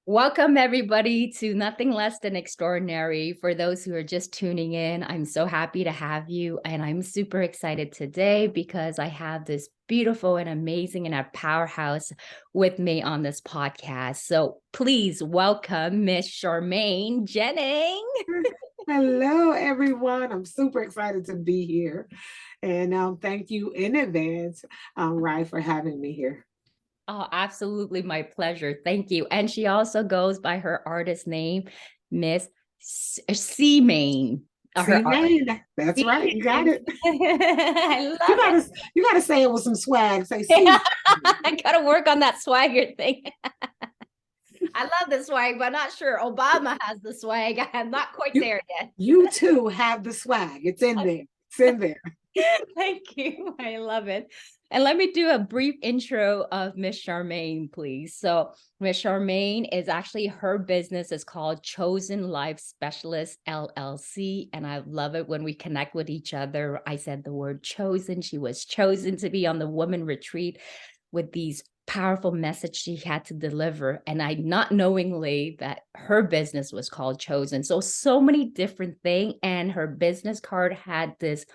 Welcome, everybody, to Nothing Less Than Extraordinary. For those who are just tuning in, I'm so happy to have you. And I'm super excited today because I have this beautiful and amazing and a powerhouse with me on this podcast. So please welcome Miss Charmaine Jennings. Hello, everyone. I'm super excited to be here. And thank you in advance, Rye, for having me here. Oh, absolutely my pleasure. Thank you. And she also goes by her artist name, Miss Maine. Her See, man, that's See? right. You got it. I You love it. gotta you gotta say it with some swag. Say, see. I gotta work on that swagger thing. I love the swag, but I'm not sure Obama has the swag. I'm not quite You there yet. you too have the swag. It's in there. It's in there. Thank you. I love it. And let me do a brief intro of Miss Charmaine, please. So, Miss Charmaine is actually her business is called Chosen Life Specialist LLC. And I love it when we connect with each other. I said the word chosen. She was chosen to be on the woman retreat with these powerful message she had to deliver, and I not knowingly that her business was called Chosen. So many different things, and her business card had this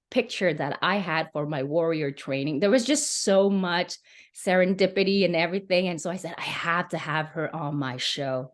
picture that I had for my warrior training. There was just so much serendipity and everything, and so I said I have to have her on my show.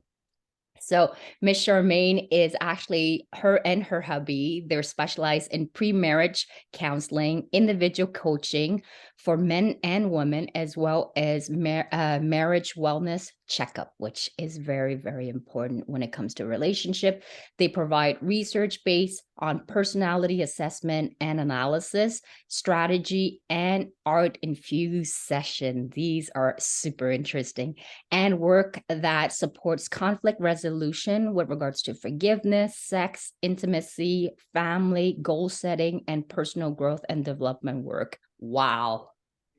So Miss Charmaine is actually her and her hubby. They're specialized in pre-marriage counseling, individual coaching for men and women, as well as marriage wellness checkup, which is very, very important when it comes to relationship. They provide research based on personality assessment and analysis, strategy, and art infused session. These are super interesting, and work that supports conflict resolution with regards to forgiveness, sex, intimacy, family, goal setting, and personal growth and development work. Wow.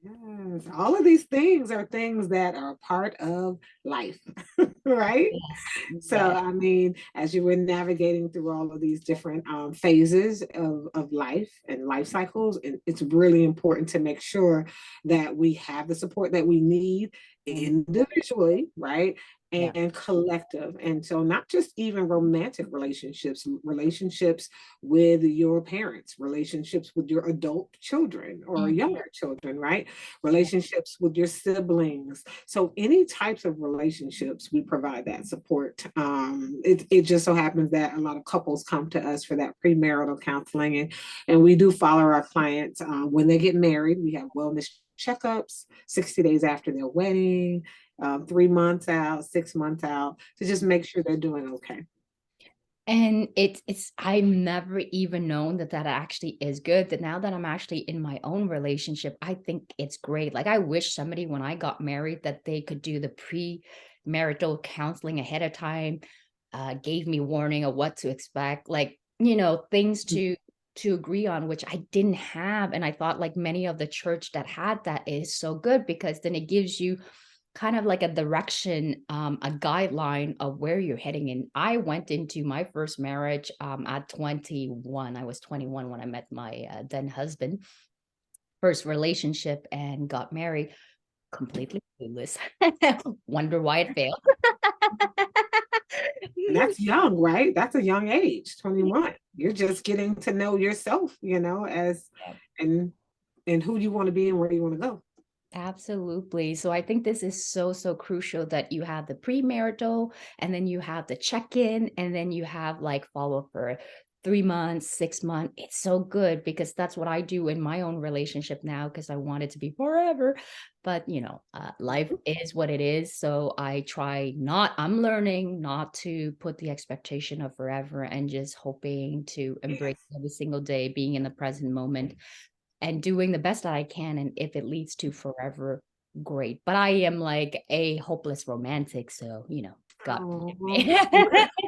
Yes, all of these things are things that are part of life, right? Yes. So, Yes. I mean, as you were navigating through all of these different phases of life and life cycles, it's really important to make sure that we have the support that we need Mm, individually, right? yeah. And collective. And so, not just even romantic relationships, relationships with your parents, relationships with your adult children or Mm, younger children, right? yeah. Relationships with your siblings. So, any types of relationships, we provide that support. It just so happens that a lot of couples come to us for that premarital counseling, and we do follow our clients when they get married. We have wellness checkups 60 days after their wedding, 3 months out, 6 months out, to just make sure they're doing okay. And it's I've never even known that that actually is good. That now that I'm actually in my own relationship, I think it's great. Like I wish somebody when I got married that they could do the pre-marital counseling ahead of time, gave me warning of what to expect, like, things to agree on, which I didn't have. And I thought like many of the church that had that is so good because then it gives you kind of like a direction, a guideline of where you're heading. And I went into my first marriage at 21. I was 21 when I met my then husband, first relationship, and got married completely clueless. Wonder why it failed. And that's young, right? That's a young age, 21. You're just getting to know yourself, as Yeah. and and who you want to be and where you want to go. Absolutely. So I think this is so, so crucial that you have the premarital and then you have the check-in and then you have like follow-up for 3 months, 6 months. It's so good because that's what I do in my own relationship now because I want it to be forever. But, life is what it is. So I try not, I'm learning not to put the expectation of forever and just hoping to embrace Yes. every single day, being in the present moment and doing the best that I can. And if it leads to forever, great. But I am like a hopeless romantic. So, God forgive Oh, me.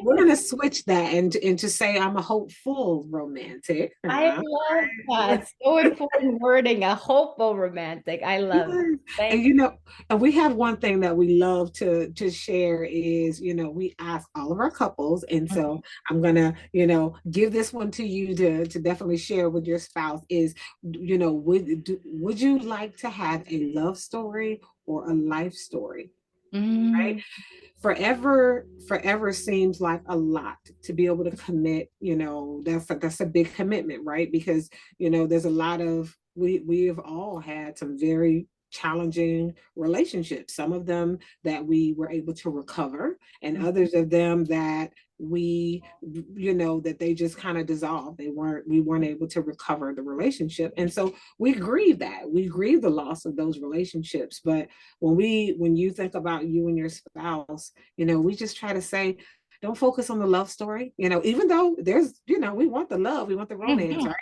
we're gonna switch that and to say I'm a hopeful romantic. I love that. So important wording, a hopeful romantic. I love it. Yes. And Thank and we have one thing that we love to share is, we ask all of our couples, and you. so I'm gonna, give this one to you to definitely share with your spouse is, would you like to have a love story or a life story? Right? Mm, forever seems like a lot to be able to commit. That's a big commitment, right? Because there's a lot of we have all had some very challenging relationships, some of them that we were able to recover, and others of them that that they just kind of dissolved. We weren't able to recover the relationship, and so we grieve the loss of those relationships. But when you think about you and your spouse, we just try to say, don't focus on the love story, even though there's, we want the love, we want the romance, Mhm. right?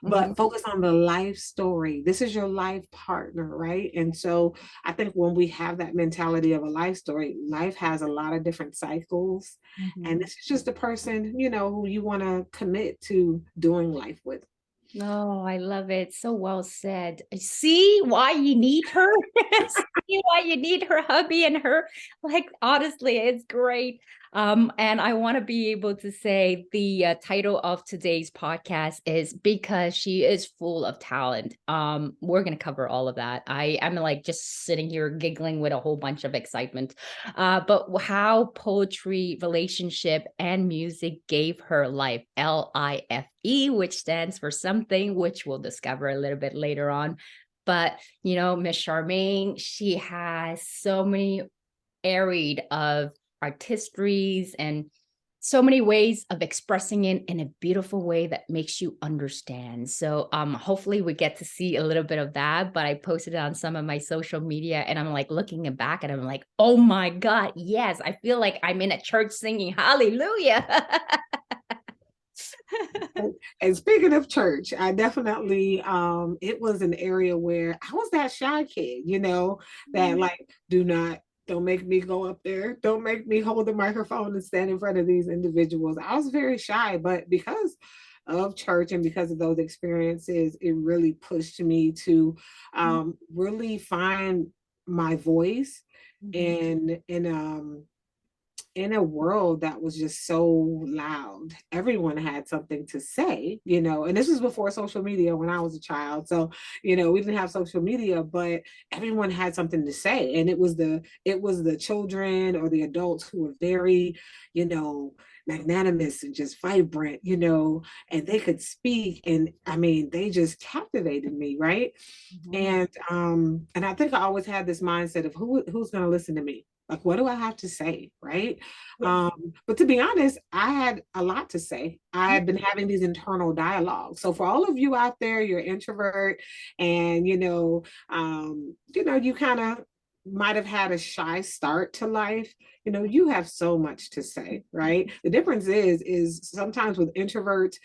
Mhm. But focus on the life story. This is your life partner, right? And so I think when we have that mentality of a life story, life has a lot of different cycles. And Mhm. this is just a person, who you want to commit to doing life with. Oh, I love it. So well said. See why you need her? See why you need her hubby and her. Like, honestly, it's great. And I want to be able to say the title of today's podcast is Because She Is Full of Talent. We're gonna cover all of that. I'm like just sitting here giggling with a whole bunch of excitement. But how poetry, relationship, and music gave her life, LIFE, which stands for something, which we'll discover a little bit later on. But, Miss Charmaine, she has so many areas of artistries and so many ways of expressing it in a beautiful way that makes you understand. So hopefully we get to see a little bit of that. But I posted it on some of my social media and I'm like looking back and I'm like, oh my God, yes, I feel like I'm in a church singing hallelujah. And speaking of church, I definitely it was an area where I was that shy kid, that like don't make me go up there. Don't make me hold the microphone and stand in front of these individuals. I was very shy, but because of church and because of those experiences, it really pushed me to really find my voice Mhm. and in a world that was just so loud. Everyone had something to say, and this was before social media when I was a child. So, we didn't have social media, but everyone had something to say. And it was the children or the adults who were very, magnanimous and just vibrant, and they could speak. And I mean, they just captivated me, right? Mhm. And I think I always had this mindset of who's going to listen to me, like what do I have to say, right? Yeah. But to be honest, I had a lot to say. I had been having these internal dialogues. So for all of you out there, you're introvert, and you kind of might have had a shy start to life. You have so much to say, right? The difference is sometimes with introverts,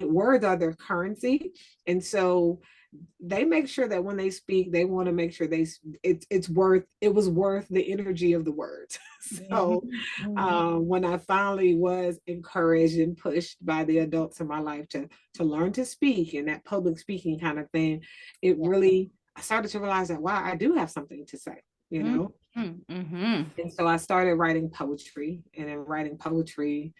words are their currency, and so they make sure that when they speak, they want to make sure it was worth the energy of the words. So Mhm. Mhm. when I finally was encouraged and pushed by the adults in my life to learn to speak and that public speaking kind of thing, it Yeah. really I started to realize that wow, I do have something to say, Mhm. Mhm. and so I started writing poetry, and in writing poetry,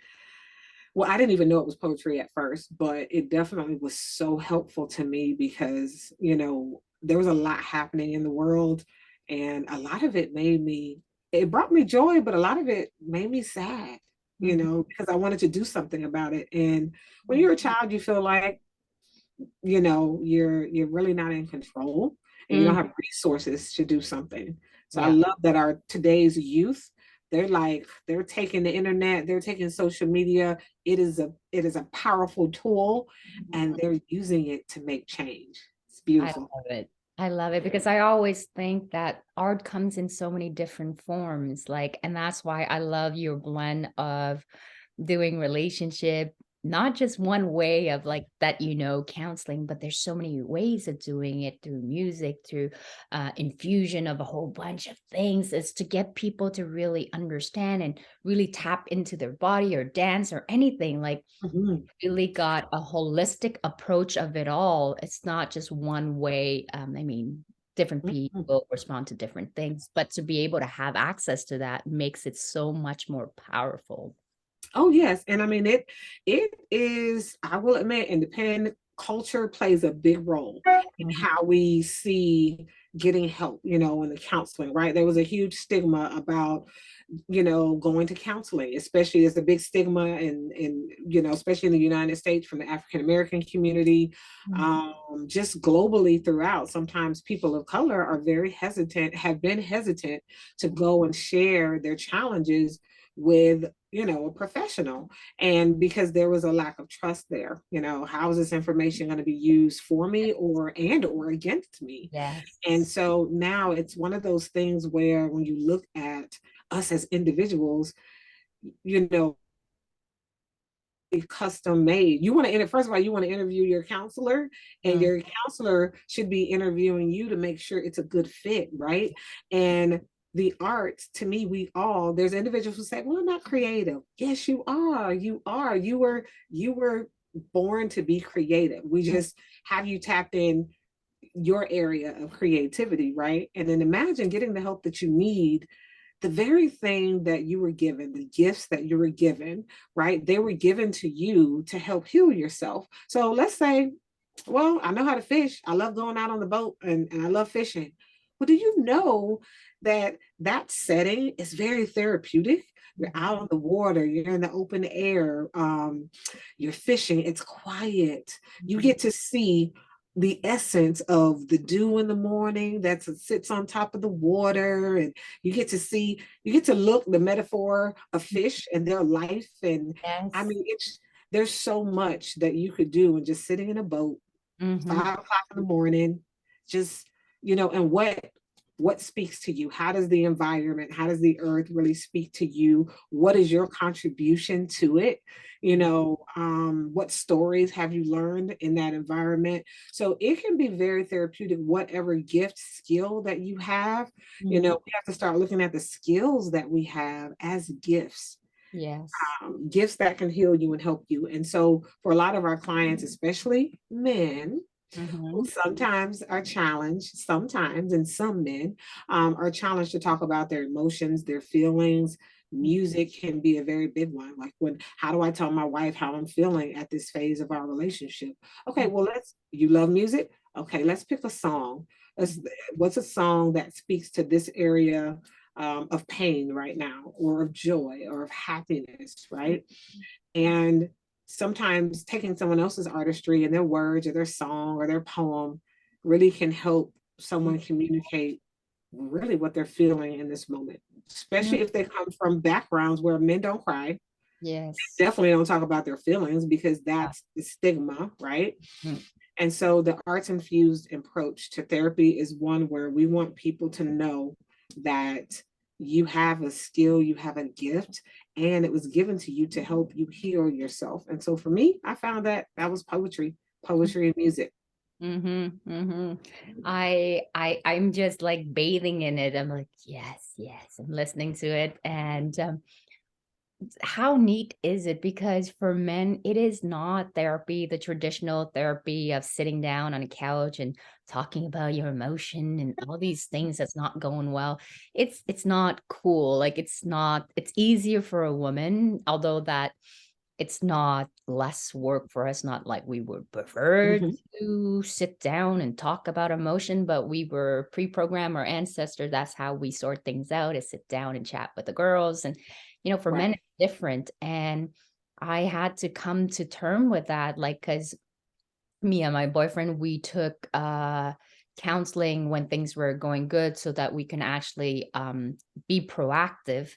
well, I didn't even know it was poetry at first, but it definitely was so helpful to me because, there was a lot happening in the world, and a lot of it brought me joy, but a lot of it made me sad, Mhm. because I wanted to do something about it. And when Mhm. you're a child, you feel like, you're really not in control and you don't Mhm. have resources to do something. So I Yeah. love that our today's youth, they're taking the internet, they're taking social media. It is a powerful tool, and Mhm. they're using it to make change. It's I beautiful. love it. I love it because I always think that art comes in so many different forms. Like, and that's why I love your blend of doing relationship, not just one way of like that, counseling, but there's so many ways of doing it through music, through infusion of a whole bunch of things. Is to get people to really understand and really tap into their body or dance or anything. Like, Mhm. really got a holistic approach of it all. It's not just one way. I mean, different Mhm. people respond to different things, but to be able to have access to that makes it so much more powerful. Oh yes, and I mean it is. I will admit, independent. culture plays a big role in Mhm. how we see getting help, you know, in the counseling, right? There was a huge stigma about, you know, going to counseling, especially there's a big stigma in, you know, especially in the United States from the African American community, Mhm. just globally throughout. Sometimes people of color are very hesitant, have been hesitant to go and share their challenges with, you know, a professional. And because there was a lack of trust there, you know, how is this information going to be used for me or against me? And Yes. so now it's one of those things where when you look at us as individuals, you know, custom made. You want to, first of all, you want to interview your counselor, and Mm. your counselor should be interviewing you to make sure it's a good fit, right? And the arts, to me, we all, there's individuals who say, well, I'm not creative. Yes, you are. You are. You were born to be creative. We just have you tapped in your area of creativity, right? And then imagine getting the help that you need, the very thing that you were given, the gifts that you were given, right? They were given to you to help heal yourself. So let's say, well, I know how to fish. I love going out on the boat and I love fishing. Well, do you know that that setting is very therapeutic? You're out on the water, you're in the open air, you're fishing, it's quiet. You Mhm. get to see the essence of the dew in the morning that sits on top of the water, and you get to see, you get to look the metaphor of fish and their life. And I Yes. mean, it's, there's so much that you could do and just sitting in a boat Mhm. 5 o'clock in the morning, just, you know, and what speaks to you? How does the environment, how does the earth really speak to you? What is your contribution to it? You know, what stories have you learned in that environment? So it can be very therapeutic, whatever gift, skill that you have. You Mhm. know, we have to start looking at the skills that we have as gifts, Yes. gifts that can heal you and help you. And so for a lot of our clients, especially men, who Mhm. sometimes are challenged, sometimes, and some men are challenged to talk about their emotions, their feelings. Music can be a very big one. Like, when, how do I tell my wife how I'm feeling at this phase of our relationship? Okay, well, you love music? Okay, let's pick a song. Let's, what's a song that speaks to this area of pain right now, or of joy, or of happiness, right? And sometimes taking someone else's artistry and their words or their song or their poem really can help someone communicate really what they're feeling in this moment, Mhm. especially if they come from backgrounds where men don't cry, Yes. definitely don't talk about their feelings, because Yeah. that's the stigma, right? Mm. And so the arts infused approach to therapy is one where we want people to know that you have a skill, you have a gift, and it was given to you to help you heal yourself. And so for me, I found that that was poetry, poetry and music. Mhm. Mhm. I'm just like bathing in it. I'm like, yes, yes. I'm listening to it, and how neat is it? Because for men, it is not therapy, the traditional therapy of sitting down on a couch and talking about your emotion and all these things that's not going well. It's not cool. Like it's not, it's easier for a woman, although that it's not less work for us, not like we would prefer Mhm. to sit down and talk about emotion, but we were pre-programmed, our ancestors, that's how we sort things out, is sit down and chat with the girls. And, for men, Right. it's different. And I had to come to term with that, like, because me and my boyfriend, we took counseling when things were going good so that we can actually be proactive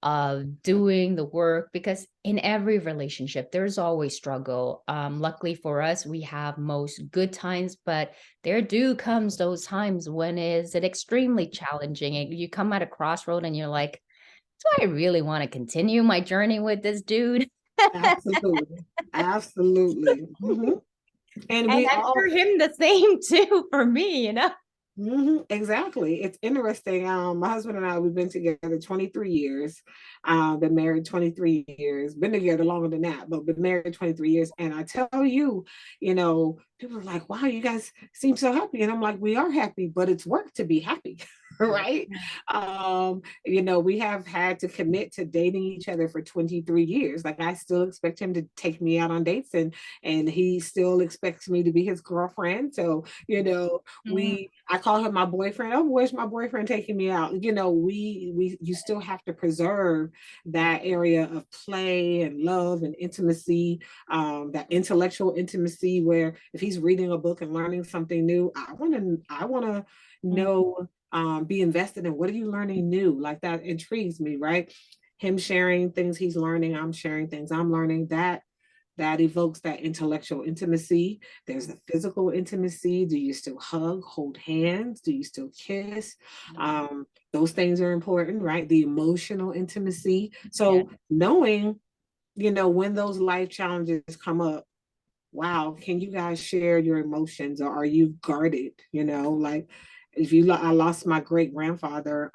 of doing the work, because in every relationship there's always struggle. Luckily for us, we have most good times, but there do comes those times when is it extremely challenging and you come at a crossroad and you're like, do I really want to continue my journey with this dude? Absolutely. Absolutely. Mhm. And And we I'm all, sure him the same too for me. exactly. It's interesting. My husband and I, we've been together 23 years, been married 23 years, been together longer than that, but been married 23 years. And I tell you, you know, people are like, wow, you guys seem so happy. And I'm like, we are happy, but it's work to be happy. right? We have had to commit to dating each other for 23 years. Like I still expect him to take me out on dates, and he still expects me to be his girlfriend. So, Mm, I call him my boyfriend. Oh, where's my boyfriend taking me out? You still have to preserve that area of play and love and intimacy, that intellectual intimacy where if he's reading a book and learning something new, I want to mm, know, be invested in what are you learning new? Like that intrigues me, right? Him sharing things he's learning, I'm sharing things I'm learning. That evokes that intellectual intimacy. There's the physical intimacy. Do you still hug, hold hands? Do you still kiss? yeah. Those things are important, right? The emotional intimacy. Yeah. So knowing, when those life challenges come up, wow, can you guys share your emotions, or are you guarded? Like I lost my great grandfather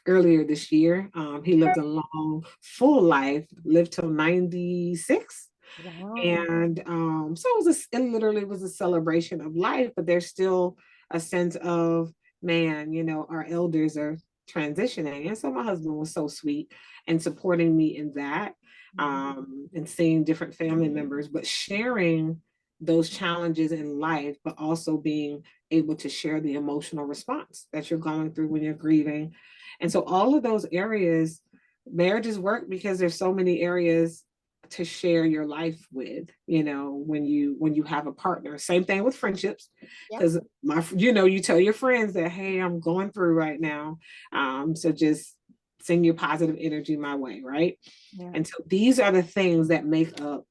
earlier this year. He lived a long, full life, lived till 96. Wow. And so it literally was a celebration of life, but there's still a sense of, man, our elders are transitioning. And so my husband was so sweet and supporting me in that, and seeing different family members, but sharing those challenges in life, but also being able to share the emotional response that you're going through when you're grieving. And so all of those areas, marriages work because there's so many areas to share your life with, when you have a partner. Same thing with friendships, Yep. because you tell your friends that, hey, I'm going through right now, so just send your positive energy my way, right? Yeah. And so these are the things that make up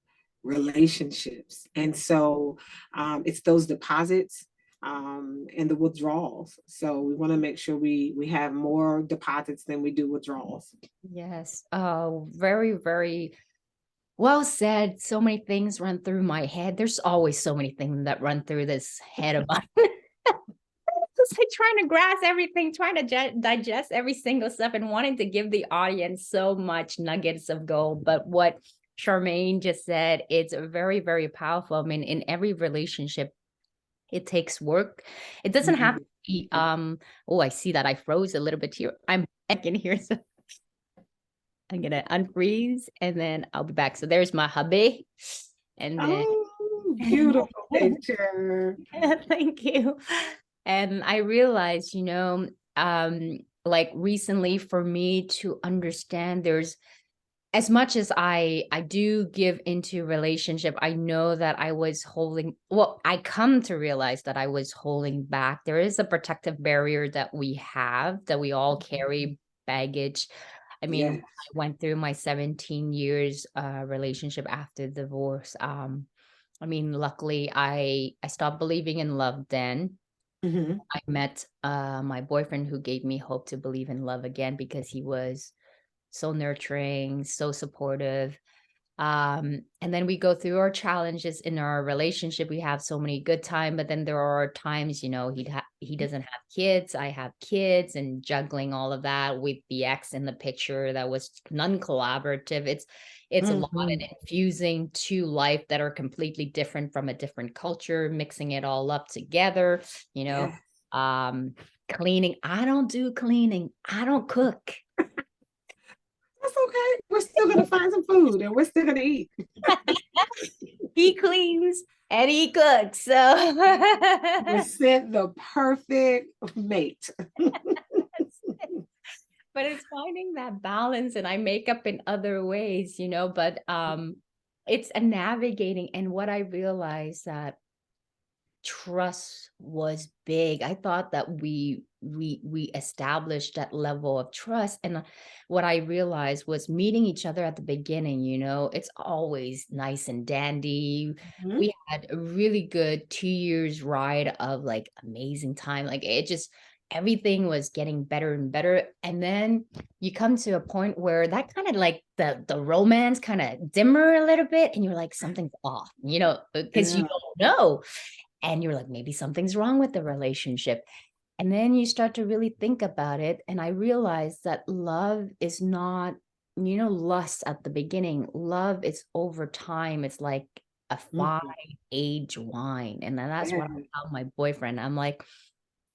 relationships. And so it's those deposits, and the withdrawals. So we want to make sure we have more deposits than we do withdrawals. Yes. Very, very well said. So many things run through my head. There's always so many things that run through this head of mine. It's like trying to grasp everything, trying to digest every single step, and wanting to give the audience so much nuggets of gold. But what Charmaine just said, it's very, very powerful. I mean, in every relationship, it takes work. It doesn't have to be, oh, I see that I froze a little bit here. I'm back in here. So I'm gonna unfreeze and then I'll be back. So there's my hubby. And then Oh, beautiful picture. thank you. And I realized, like recently for me to understand there's as much as I do give into relationship, I know that I was I come to realize that I was holding back. There is a protective barrier that we have, that we all carry baggage. I mean, Yes. I went through my 17 years relationship after divorce. I mean, luckily I stopped believing in love then. Mm-hmm. I met my boyfriend who gave me hope to believe in love again because he was so nurturing, so supportive. And then we go through our challenges in our relationship. We have so many good times, but then there are times, he doesn't have kids, I have kids, and juggling all of that with the ex in the picture that was non-collaborative. It's a lot, Mm-hmm. and infusing two life that are completely different from a different culture, mixing it all up together, you know. Yes. Um, cleaning. I don't do cleaning. I don't cook. That's okay. We're still gonna find some food and we're still gonna eat. He cleans and he cooks. So We sent the perfect mate. but it's finding that balance, and I make up in other ways, but it's a navigating. And what I realized that trust was big. I thought that we established that level of trust, and what I realized was meeting each other at the beginning, it's always nice and dandy. Mhm. We had a really good 2 years ride of like amazing time. Like it just everything was getting better and better. And then you come to a point where that kind of like the romance kind of dimmer a little bit, and you're like, something's off, because you Yeah. don't know, and you're like, maybe something's wrong with the relationship. And then you start to really think about it. And I realized that love is not, lust at the beginning. Love is over time. It's like a fine Mhm. age wine. And then that's what I Yeah. tell my boyfriend. I'm like,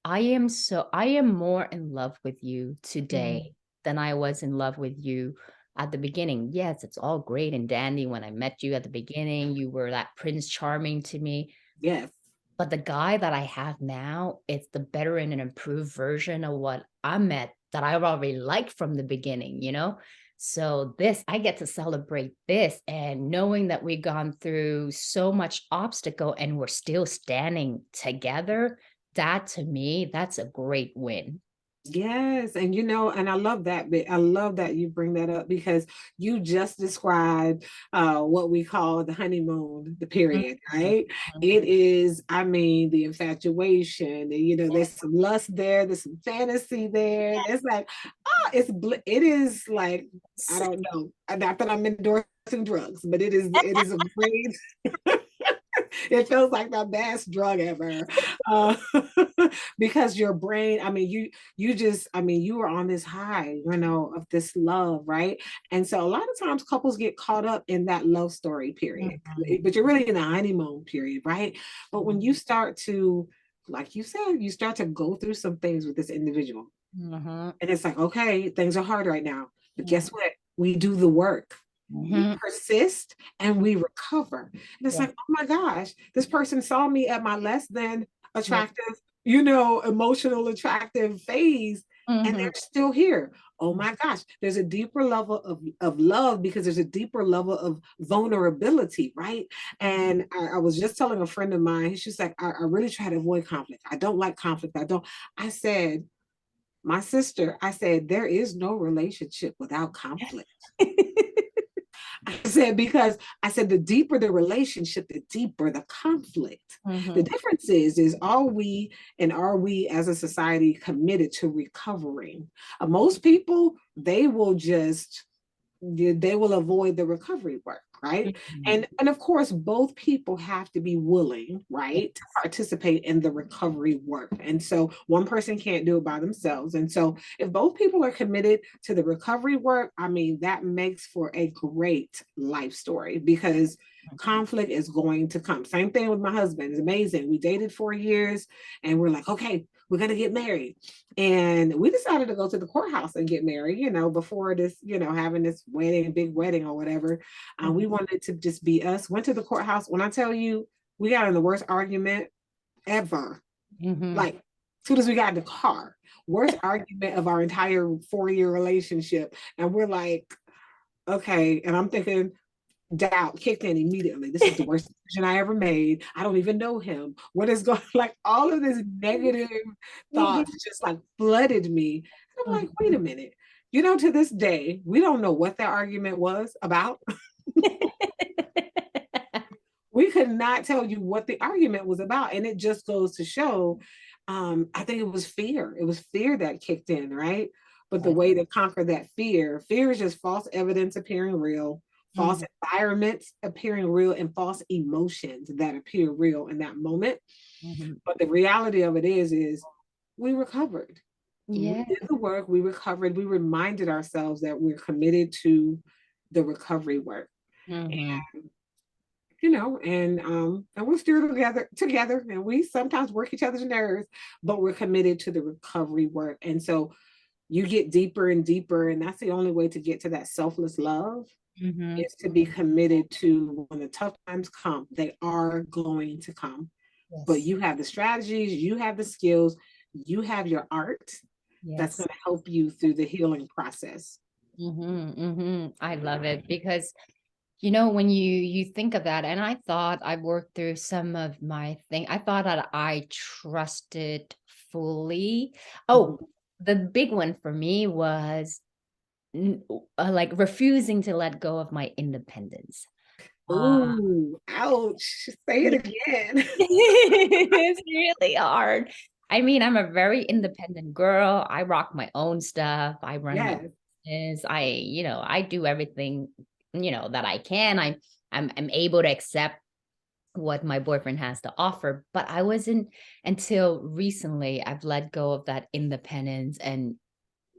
I am more in love with you Mm. today than I was in love with you at the beginning. Yes, it's all great and dandy. When I met you at the beginning, you were that Prince Charming to me. Yes. But the guy that I have now, it's the better and an improved version of what I met that I already liked from the beginning, you know? So this, I get to celebrate this, and knowing that we've gone through so much obstacle and we're still standing together, that to me, that's a great win. Yes, and and I love that bit. I love that you bring that up because you just described what we call the honeymoon, the period, Mhm. right? It is, I mean, the infatuation, there's some lust there, there's some fantasy there. There's like, it is like, I Yes. don't know, not that I'm endorsing drugs, but it is a great it feels like the best drug ever. Uh, because your brain, I mean, you were on this high, of this love, right? And so a lot of times couples get caught up in that love story period, Mhm. but you're really in the honeymoon period, right? But when you start to, like you said, you start to go through some things with this individual, Mhm. and it's like, okay, things are hard right now, but Mhm. guess what? We do the work. We Mhm. persist and we recover. And it's Yeah. like, oh my gosh, this person saw me at my less than Yeah. attractive, emotional attractive phase, and they're Mhm. still here. Oh my gosh, there's a deeper level of love because there's a deeper level of vulnerability, right? And I was just telling a friend of mine, she's like, I really try to avoid conflict. I don't like conflict. I said, my sister, I said, there is no relationship without conflict. I said, because I said, the deeper the relationship, the deeper the conflict. The Mhm. difference is are we as a society committed to recovering? Most people, they will avoid the recovery work, right? Mhm. And of course both people have to be willing, right, to participate in the recovery work. And so one person can't do it by themselves, and so if both people are committed to the recovery work, I mean, that makes for a great life story because conflict is going to come. Same thing with my husband. It's amazing. We dated 4 years and we're like, okay, we're going to get married. And we decided to go to the courthouse and get married, before this, having this wedding, big wedding or whatever. We wanted to just be us. Went to the courthouse. When I tell you, we got in the worst argument ever. Mhm. Like, as soon as we got in the car, worst argument of our entire 4 year relationship. And we're like, okay. And I'm thinking, doubt kicked in immediately. This is the worst decision I ever made. I don't even know him. What is going like all of this negative thoughts Mhm. just like flooded me. And I'm like, wait a minute. To this day, we don't know what that argument was about. We could not tell you what the argument was about. And it just goes to show, I think it was fear. It was fear that kicked in, right? But the Yes. way to conquer that fear is just false evidence appearing real, false Mhm. environments appearing real, and false emotions that appear real in that moment. Mhm. But the reality of it is we recovered. We Yeah. did the work, we recovered, we reminded ourselves that we're committed to the recovery work. Mhm. And we're still together, and we sometimes work each other's nerves, but we're committed to the recovery work. And so you get deeper and deeper, and that's the only way to get to that selfless love, Mhm. is to be committed to, when the tough times come, they are going to come, but Yes. you have the strategies, you have the skills, you have your art that's Yes. going to help you through the healing process. Mhm. Mhm. I love it because when you think of that, and I thought I worked through some of my thing. I thought that I trusted fully. Oh, Mhm. the big one for me was like refusing to let go of my independence. Uh, Ooh, ouch. Say it again. it's really hard. I mean, I'm a very independent girl. I rock my own stuff. I run my Yes. business. I do everything, that I can. I'm able to accept what my boyfriend has to offer, but I wasn't until recently I've let go of that independence, and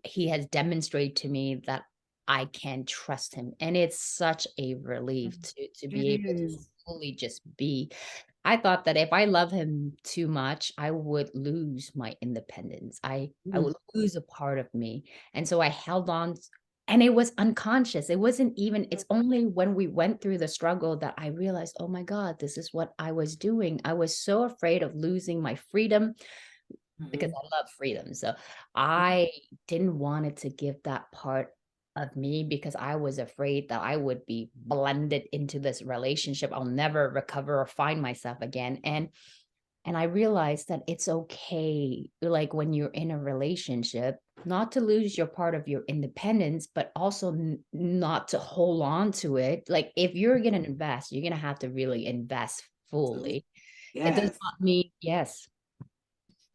he has demonstrated to me that I can trust him. And it's such a relief to It be able to is. fully just be. I thought that if I love him too much, I would lose my independence. I Mm. would lose a part of me. And so I held on and it was unconscious. It wasn't even, it's only when we went through the struggle that I realized, oh my God, this is what I was doing. I was so afraid of losing my freedom because Mhm. I love freedom. So I didn't want it to give that part of me because I was afraid that I would be blended into this relationship. I'll never recover or find myself again. And I realized that it's okay, like when you're in a relationship, not to lose your part of your independence, but also not to hold on to it. Like if you're going to invest, you're going to have to really invest Absolutely. fully. It does Yes. not mean, yes.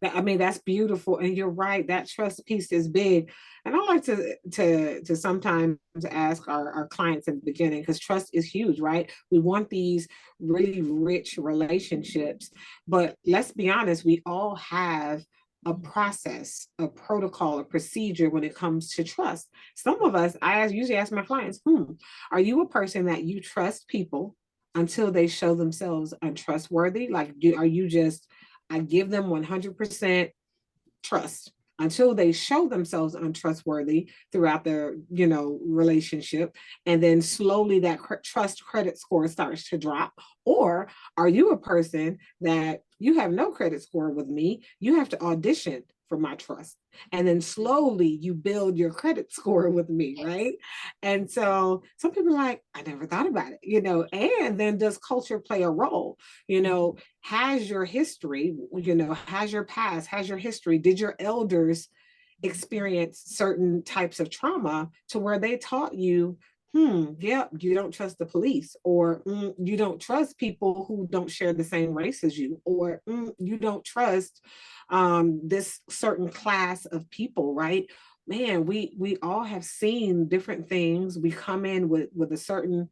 I mean, that's beautiful. And you're right, that trust piece is big. And I like to sometimes ask our clients in the beginning, because trust is huge, right? We want these really rich relationships. But let's be honest, we all have a process, a protocol, a procedure when it comes to trust. Some of us, usually ask my clients, are you a person that you trust people until they show themselves untrustworthy? Like, are you just, I give them 100% trust until they show themselves untrustworthy throughout their, relationship, and then slowly that trust credit score starts to drop? Or are you a person that you have no credit score with me, you have to audition for my trust, and then slowly you build your credit score with me, right? And so some people are like, I never thought about it, and then does culture play a role? Has your history, has your past, has your history, did your elders experience certain types of trauma to where they taught you, yeah, you don't trust the police, or you don't trust people who don't share the same race as you, or you don't trust this certain class of people, right? Man, we all have seen different things. We come in with a certain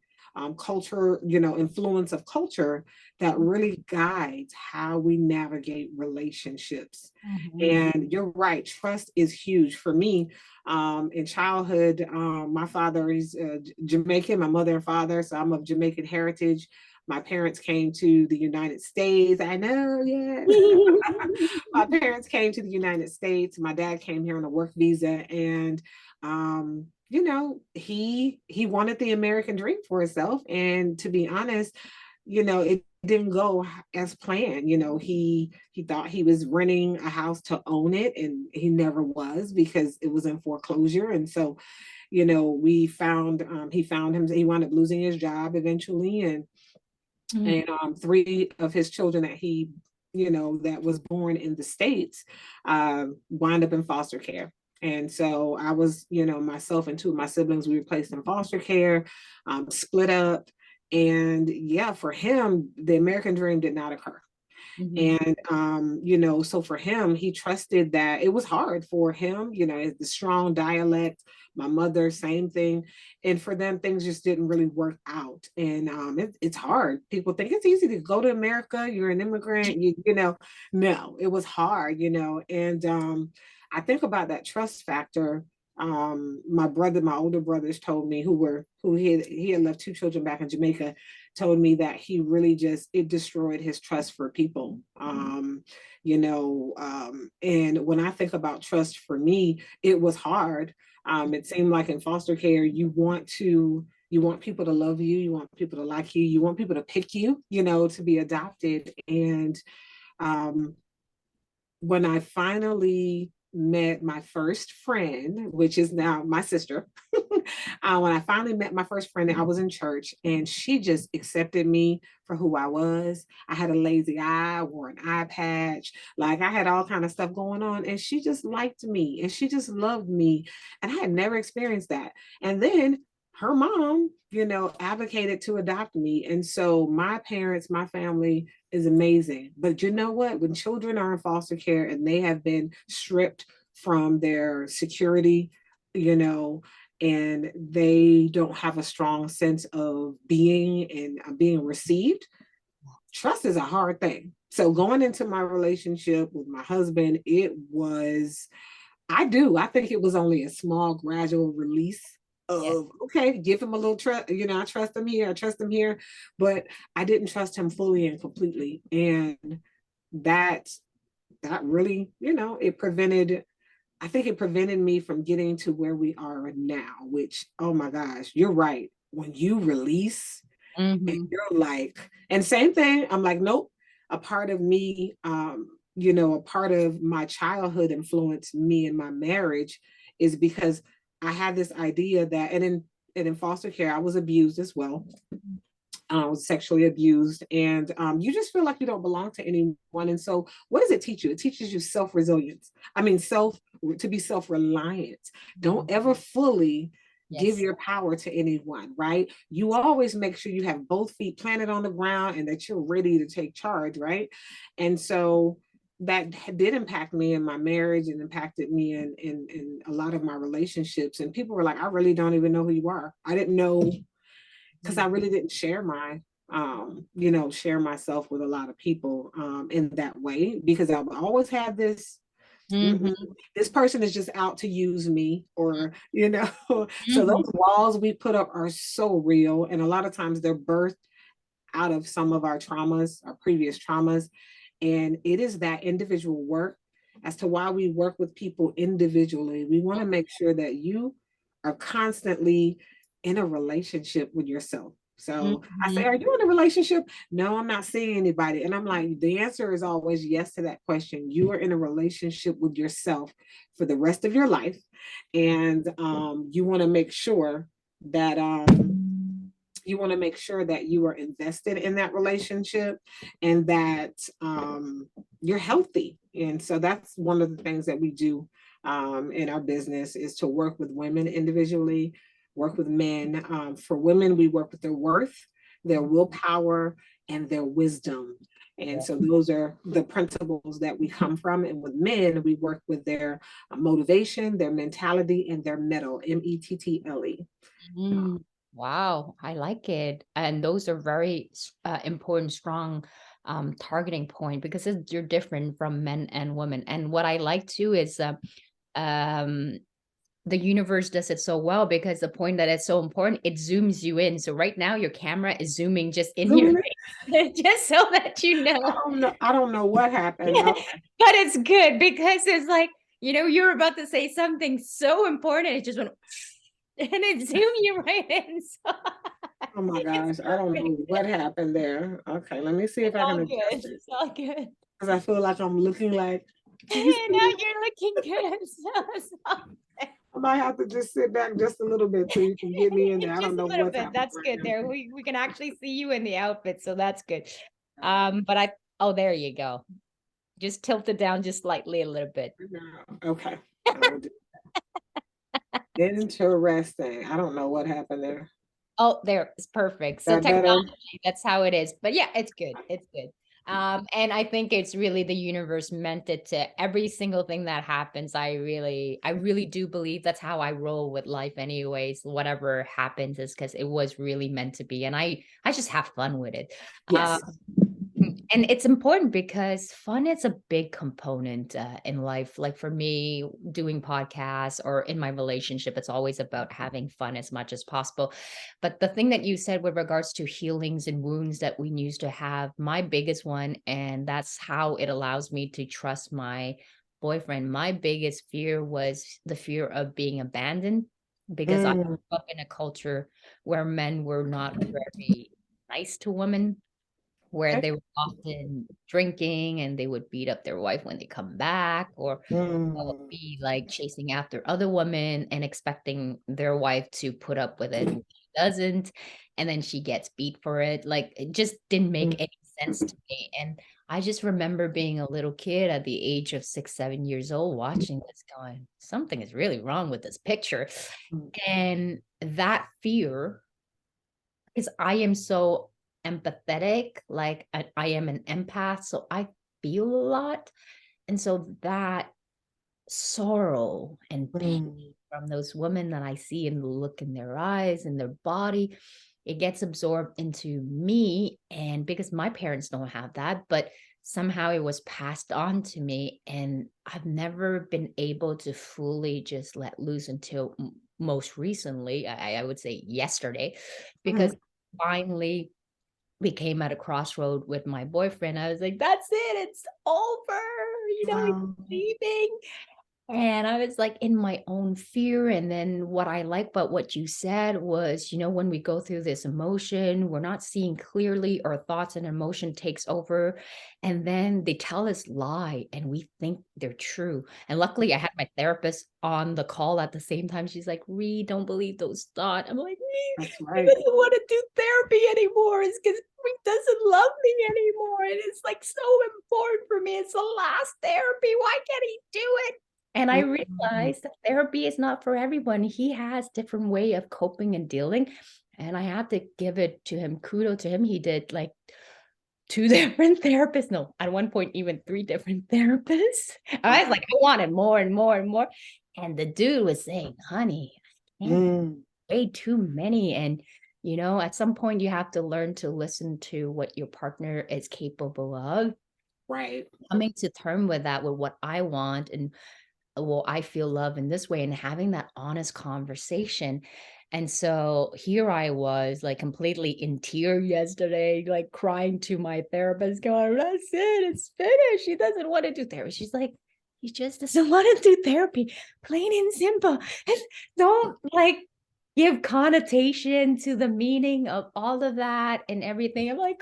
culture, influence of culture that really guides how we navigate relationships. Mhm. And you're right, trust is huge for me. In childhood, my father is Jamaican, my mother and father, so I'm of Jamaican heritage. My parents came to the United States. I know, yes. My parents came to the United States. My dad came here on a work visa, and he wanted the American dream for himself. And to be honest, it didn't go as planned. He thought he was renting a house to own it, and he never was, because it was in foreclosure. And so, we found he found him. He wound up losing his job eventually, and Mhm. and three of his children that he, that was born in the States, wind up in foster care. And so I was, myself and two of my siblings, we were placed in foster care, split up. And yeah, for him, the American dream did not occur. Mhm. And so for him, he trusted that it was hard for him, the strong dialect, my mother, same thing. And for them, things just didn't really work out. And it's hard. People think it's easy to go to America, you're an immigrant, no, it was hard, and I think about that trust factor. My older brothers told me, who he had left two children back in Jamaica, told me that he really just, it destroyed his trust for people. And when I think about trust for me, it was hard. It seemed like in foster care, you want people to love you, you want people to like you, you want people to pick you, to be adopted. And um, when I finally met my first friend, which is now my sister, when I finally met my first friend, I was in church, and she just accepted me for who I was. I had a lazy eye, wore an eye patch, like I had all kind of stuff going on, and she just liked me and she just loved me. And I had never experienced that. And then her mom, advocated to adopt me. And so my parents, my family is amazing. But you know what? When children are in foster care and they have been stripped from their security, and they don't have a strong sense of being and being received, trust is a hard thing. So going into my relationship with my husband, I think it was only a small gradual release Yes. of, okay, give him a little trust, I trust him here, I trust him here, but I didn't trust him fully and completely. And that that really, it prevented, I think it prevented me from getting to where we are now, which, oh my gosh, you're right. When you release and Mm-hmm. you're like, and same thing, I'm like, nope, a part of me, a part of my childhood influenced me in my marriage is because I had this idea that, and in foster care, I was abused as well. I was sexually abused, and you just feel like you don't belong to anyone. And so, what does it teach you? It teaches you self resilience. I mean, to be self reliant. Don't ever fully give Yes. your power to anyone, right? You always make sure you have both feet planted on the ground and that you're ready to take charge, right? And so that did impact me in my marriage and impacted me in a lot of my relationships. And people were like, I really don't even know who you are. I didn't know, because I really didn't share share myself with a lot of people in that way, because I've always had this, Mm-hmm. this person is just out to use me, or, so Mm-hmm. those walls we put up are so real. And a lot of times they're birthed out of some of our traumas, our previous traumas. And it is that individual work as to why we work with people individually. We want to make sure that you are constantly in a relationship with yourself. So I say, Mm-hmm. are you in a relationship? No, I'm not seeing anybody. And I'm like, the answer is always yes to that question. You are in a relationship with yourself for the rest of your life. And you want to make sure that you are invested in that relationship, and that you're healthy. And so that's one of the things that we do in our business, is to work with women individually, work with men. For women, we work with their worth, their willpower, and their wisdom. And Yeah. so those are the principles that we come from. And with men, we work with their motivation, their mentality, and their mettle, METTLE. Mm. Wow, I like it. And those are very important, strong targeting point because you're different from men and women. And what I like too is um, the universe does it so well because the point that it's so important, it zooms you in. So right now your camera is zooming just in your face, just so that you know. I don't know what happened. But it's good because it's like, you're about to say something so important. It just went and it zoomed you right in. So Oh my it's gosh, I don't perfect. know what happened there. Okay, let me see if It's I all can good. adjust it, It's all good. because I feel like I'm looking like, do you see Now me? you're looking good. So I might have to just sit back just a little bit so you can get me in there. I just don't a know little what's bit. happening That's right good now. there. We can actually see you in the outfit, so that's good. Okay. But oh, there you go. Just tilt it down just slightly a little bit. Okay. Interesting. I don't know what happened there. Oh, there, it's perfect. So That better? technology, that's how it is. But yeah, it's good. It's good. And I think it's really the universe meant it to every single thing that happens. I really do believe that's how I roll with life anyways. Whatever happens is because it was really meant to be. And I just have fun with it. Um, Yes. and it's important because fun is a big component in life. Like for me, doing podcasts or in my relationship, it's always about having fun as much as possible. But the thing that you said with regards to healings and wounds that we used to have, my biggest one, and that's how it allows me to trust my boyfriend. My biggest fear was the fear of being abandoned because I Mm, grew up in a culture where men were not very nice to women, where okay. they were often drinking and they would beat up their wife when they come back, or Mm, be like chasing after other women and expecting their wife to put up with it when she doesn't, and then she gets beat for it. Like it just didn't make mm, any sense to me. And I just remember being a little kid at the age of 6, 7 years old watching this going, something is really wrong with this picture. mm, And that fear, because I am so empathetic, like I am an empath, so I feel a lot. And so that sorrow and pain mm, from those women that I see in the look in their eyes and their body, it gets absorbed into me. And because my parents don't have that, but somehow it was passed on to me. And I've never been able to fully just let loose until most recently, I would say yesterday, Mhm. because finally we came at a crossroad with my boyfriend. I was like, that's it, it's over, he's Wow. leaving. And I was like in my own fear. And then what I like about what you said was, when we go through this emotion, we're not seeing clearly, our thoughts and emotion takes over. And then they tell us lie and we think they're true. And luckily I had my therapist on the call at the same time. She's like, Ree, don't believe those thoughts. I'm like, Ree, That's he right. doesn't want to do therapy anymore. It's because he doesn't love me anymore. And it's like so important for me. It's the last therapy. Why can't he do it? And I Mhm. realized that therapy is not for everyone. He has different way of coping and dealing. And I have to give it to him, kudo to him. He did like two different therapists. No, at one point, even three different therapists. I was Wow. like, I wanted more and more and more. And the dude was saying, honey, I can't Mm. way too many. And, at some point you have to learn to listen to what your partner is capable of. Right. Coming to term with that, with what I want, and well, I feel love in this way, and having that honest conversation. And so here I was like completely in tear yesterday, like crying to my therapist, going, that's it, it's finished. She doesn't want to do therapy. She's like, he just doesn't want to do therapy, plain and simple. And don't like give connotation to the meaning of all of that and everything. I'm like,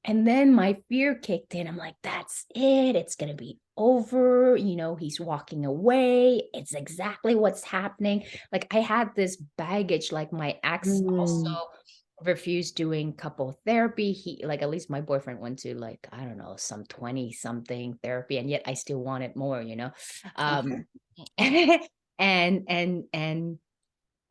and then my fear kicked in. I'm like, that's it. It's going to be over. He's walking away. It's exactly what's happening. Like I had this baggage, like my ex also Mm. refused doing couple therapy. He like at least my boyfriend went to like, I don't know, some 20 something therapy, and yet I still wanted more. Um Okay. and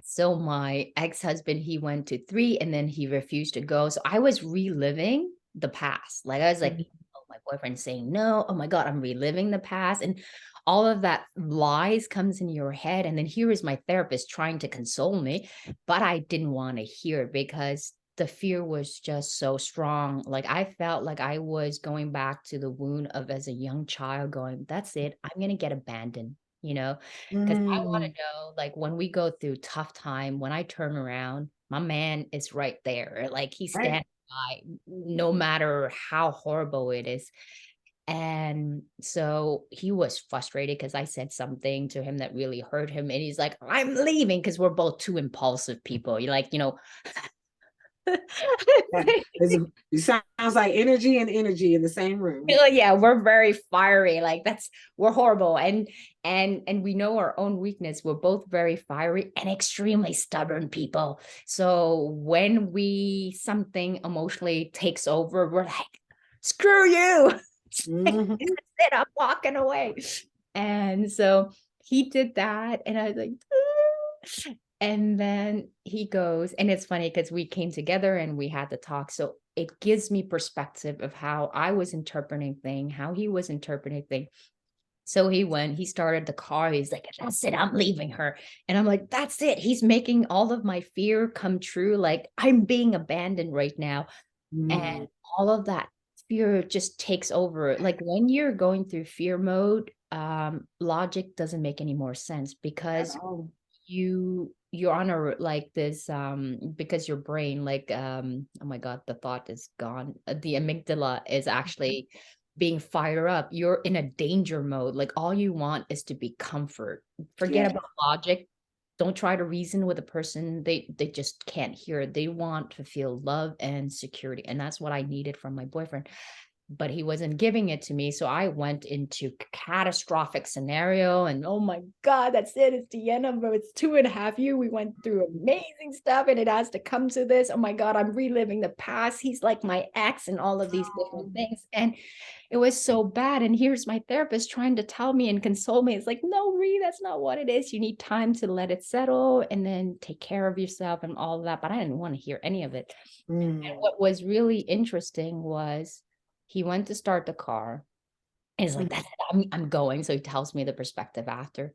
so my ex-husband, he went to three and then he refused to go. So I was reliving the past. Like I was like, Mhm. oh, my boyfriend saying no. Oh my God, I'm reliving the past. And all of that lies comes in your head. And then here is my therapist trying to console me, but I didn't want to hear it because the fear was just so strong. Like I felt like I was going back to the wound of as a young child going, that's it. I'm going to get abandoned, because I want Mm. to know, like, when we go through tough time, when I turn around, my man is right there. Like, he's Right. standing by no matter how horrible it is. And so he was frustrated because I said something to him that really hurt him. And he's like, I'm leaving because we're both two impulsive people. You're like, Yeah. It sounds like energy and energy in the same room. Yeah, we're very fiery. Like we're horrible. And we know our own weakness. We're both very fiery and extremely stubborn people. So when we something emotionally takes over, we're like, screw you. That's Mhm. it, I'm walking away. And so he did that. And I was like, "Ah." And then he goes, and it's funny because we came together and we had the talk. So it gives me perspective of how I was interpreting thing, how he was interpreting thing. So he started the car. He's like, that's it, I'm leaving her. And I'm like, that's it. He's making all of my fear come true. Like I'm being abandoned right now. And Mm. all of that fear just takes over. Like when you're going through fear mode, logic doesn't make any more sense At because all. you're on a like this because your brain like oh my God, the thought is gone. The amygdala is actually being fired up. You're in a danger mode. Like all you want is to be comfort. Forget Yeah. about logic. Don't try to reason with a person. They just can't hear it. They want to feel love and security, and that's what I needed from my boyfriend, but he wasn't giving it to me. So I went into catastrophic scenario and oh my God, that's it. It's the end of it. It's 2.5 years. We went through amazing stuff and it has to come to this. Oh my God, I'm reliving the past. He's like my ex and all of these different Um, things. And it was so bad. And here's my therapist trying to tell me and console me. It's like, no, Ree, that's not what it is. You need time to let it settle and then take care of yourself and all of that. But I didn't want to hear any of it. And mm. what was really interesting was he went to start the car. And he's like, that's it, I'm going. So he tells me the perspective after.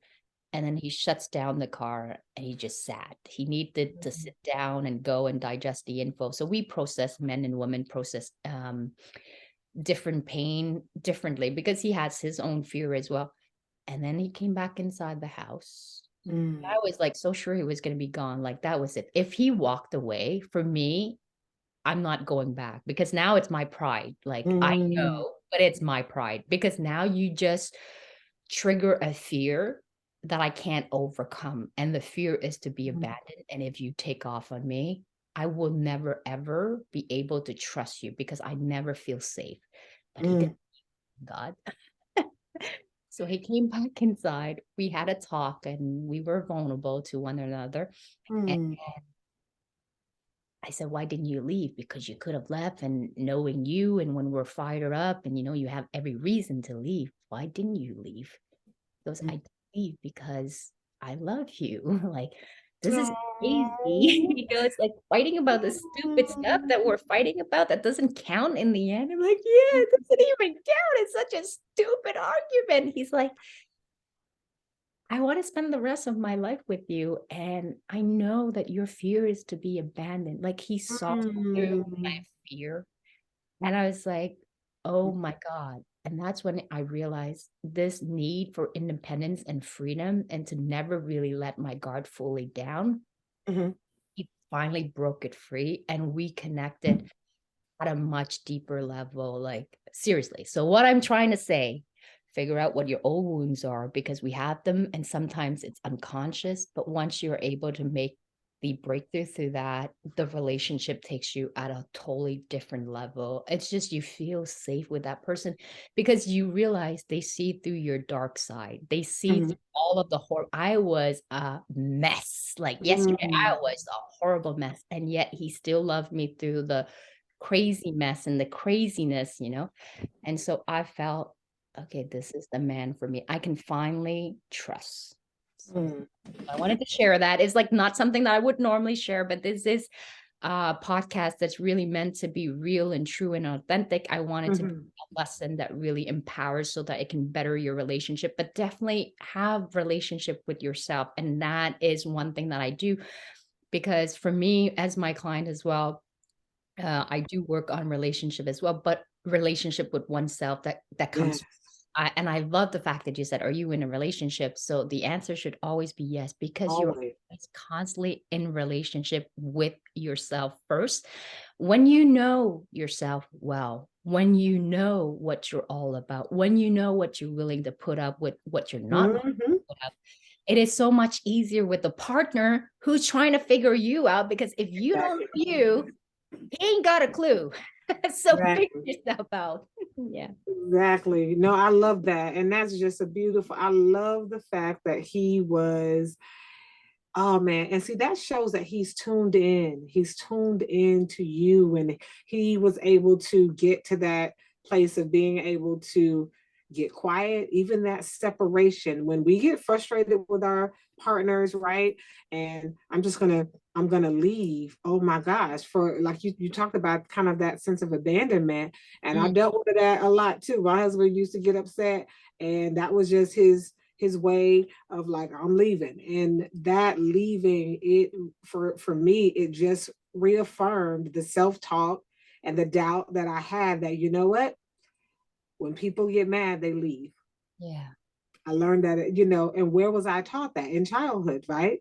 And then he shuts down the car and he just sat. He needed to sit down and go and digest the info. So we process, men and women process different pain differently because he has his own fear as well. And then he came back inside the house. I Mm, was like so sure he was going to be gone. Like that was it. If he walked away, for me, I'm not going back because now it's my pride. Like I mm, know, but it's my pride because now you just trigger a fear that I can't overcome. And the fear is to be mm, abandoned. And if you take off on me, I will never, ever be able to trust you because I never feel safe. But he did, mm, God. So he came back inside. We had a talk and we were vulnerable to one another. And mm, I said, why didn't you leave? Because you could have left, and knowing you and when we're fired up and you have every reason to leave. Why didn't you leave? He goes, I mm. didn't leave because I love you. Like, this is crazy. Oh. He goes, like fighting about the stupid stuff that we're fighting about that doesn't count in the end. I'm like, yeah, it doesn't even count. It's such a stupid argument. He's like, I want to spend the rest of my life with you. And I know that your fear is to be abandoned. Like he saw through my Mm, fear. And I was like, oh my God. And that's when I realized this need for independence and freedom and to never really let my guard fully down. mhm, He finally broke it free and we connected at a much deeper level. Like, seriously. So, what I'm trying to say, figure out what your old wounds are because we have them and sometimes it's unconscious. But once you're able to make the breakthrough through that, the relationship takes you at a totally different level. It's just you feel safe with that person because you realize they see through your dark side. They see mhm, through all of the horror. I was a mess. Like yesterday, I mm, was a horrible mess. And yet he still loved me through the crazy mess and the craziness. And so I felt, okay, this is the man for me. I can finally trust. mm, I wanted to share that. It's like not something that I would normally share, but this is a podcast that's really meant to be real and true and authentic. I wanted to be mhm, a lesson that really empowers so that it can better your relationship, but definitely have relationship with yourself. And that is one thing that I do because for me, as my client as well, I do work on relationship as well, but relationship with oneself that yes, comes. And I love the fact that you said, "Are you in a relationship?" So the answer should always be yes, because you're always. always constantly in relationship with yourself first. When you know yourself well, when you know what you're all about, when you know what you're willing to put up with, what you're not willing Mhm, to put up, it is so much easier with a partner who's trying to figure you out. Because if you don't know exactly, you, he ain't got a clue. So figure exactly. yourself out. Yeah. Exactly. No, I love that. And that's just a beautiful, I love the fact that he was, oh man. And see, that shows that he's tuned in. He's tuned in to you. And he was able to get to that place of being able to get quiet, even that separation. When we get frustrated with our partners, right? And I'm gonna leave. Oh my gosh. For like you talked about kind of that sense of abandonment. And I Mm, dealt with that a lot too. My husband used to get upset, and that was just his way of like, I'm leaving. And that leaving, it for me, it just reaffirmed the self-talk and the doubt that I had that, you know what, when people get mad they leave. yeah. I learned that, and where was I taught that? In childhood, right?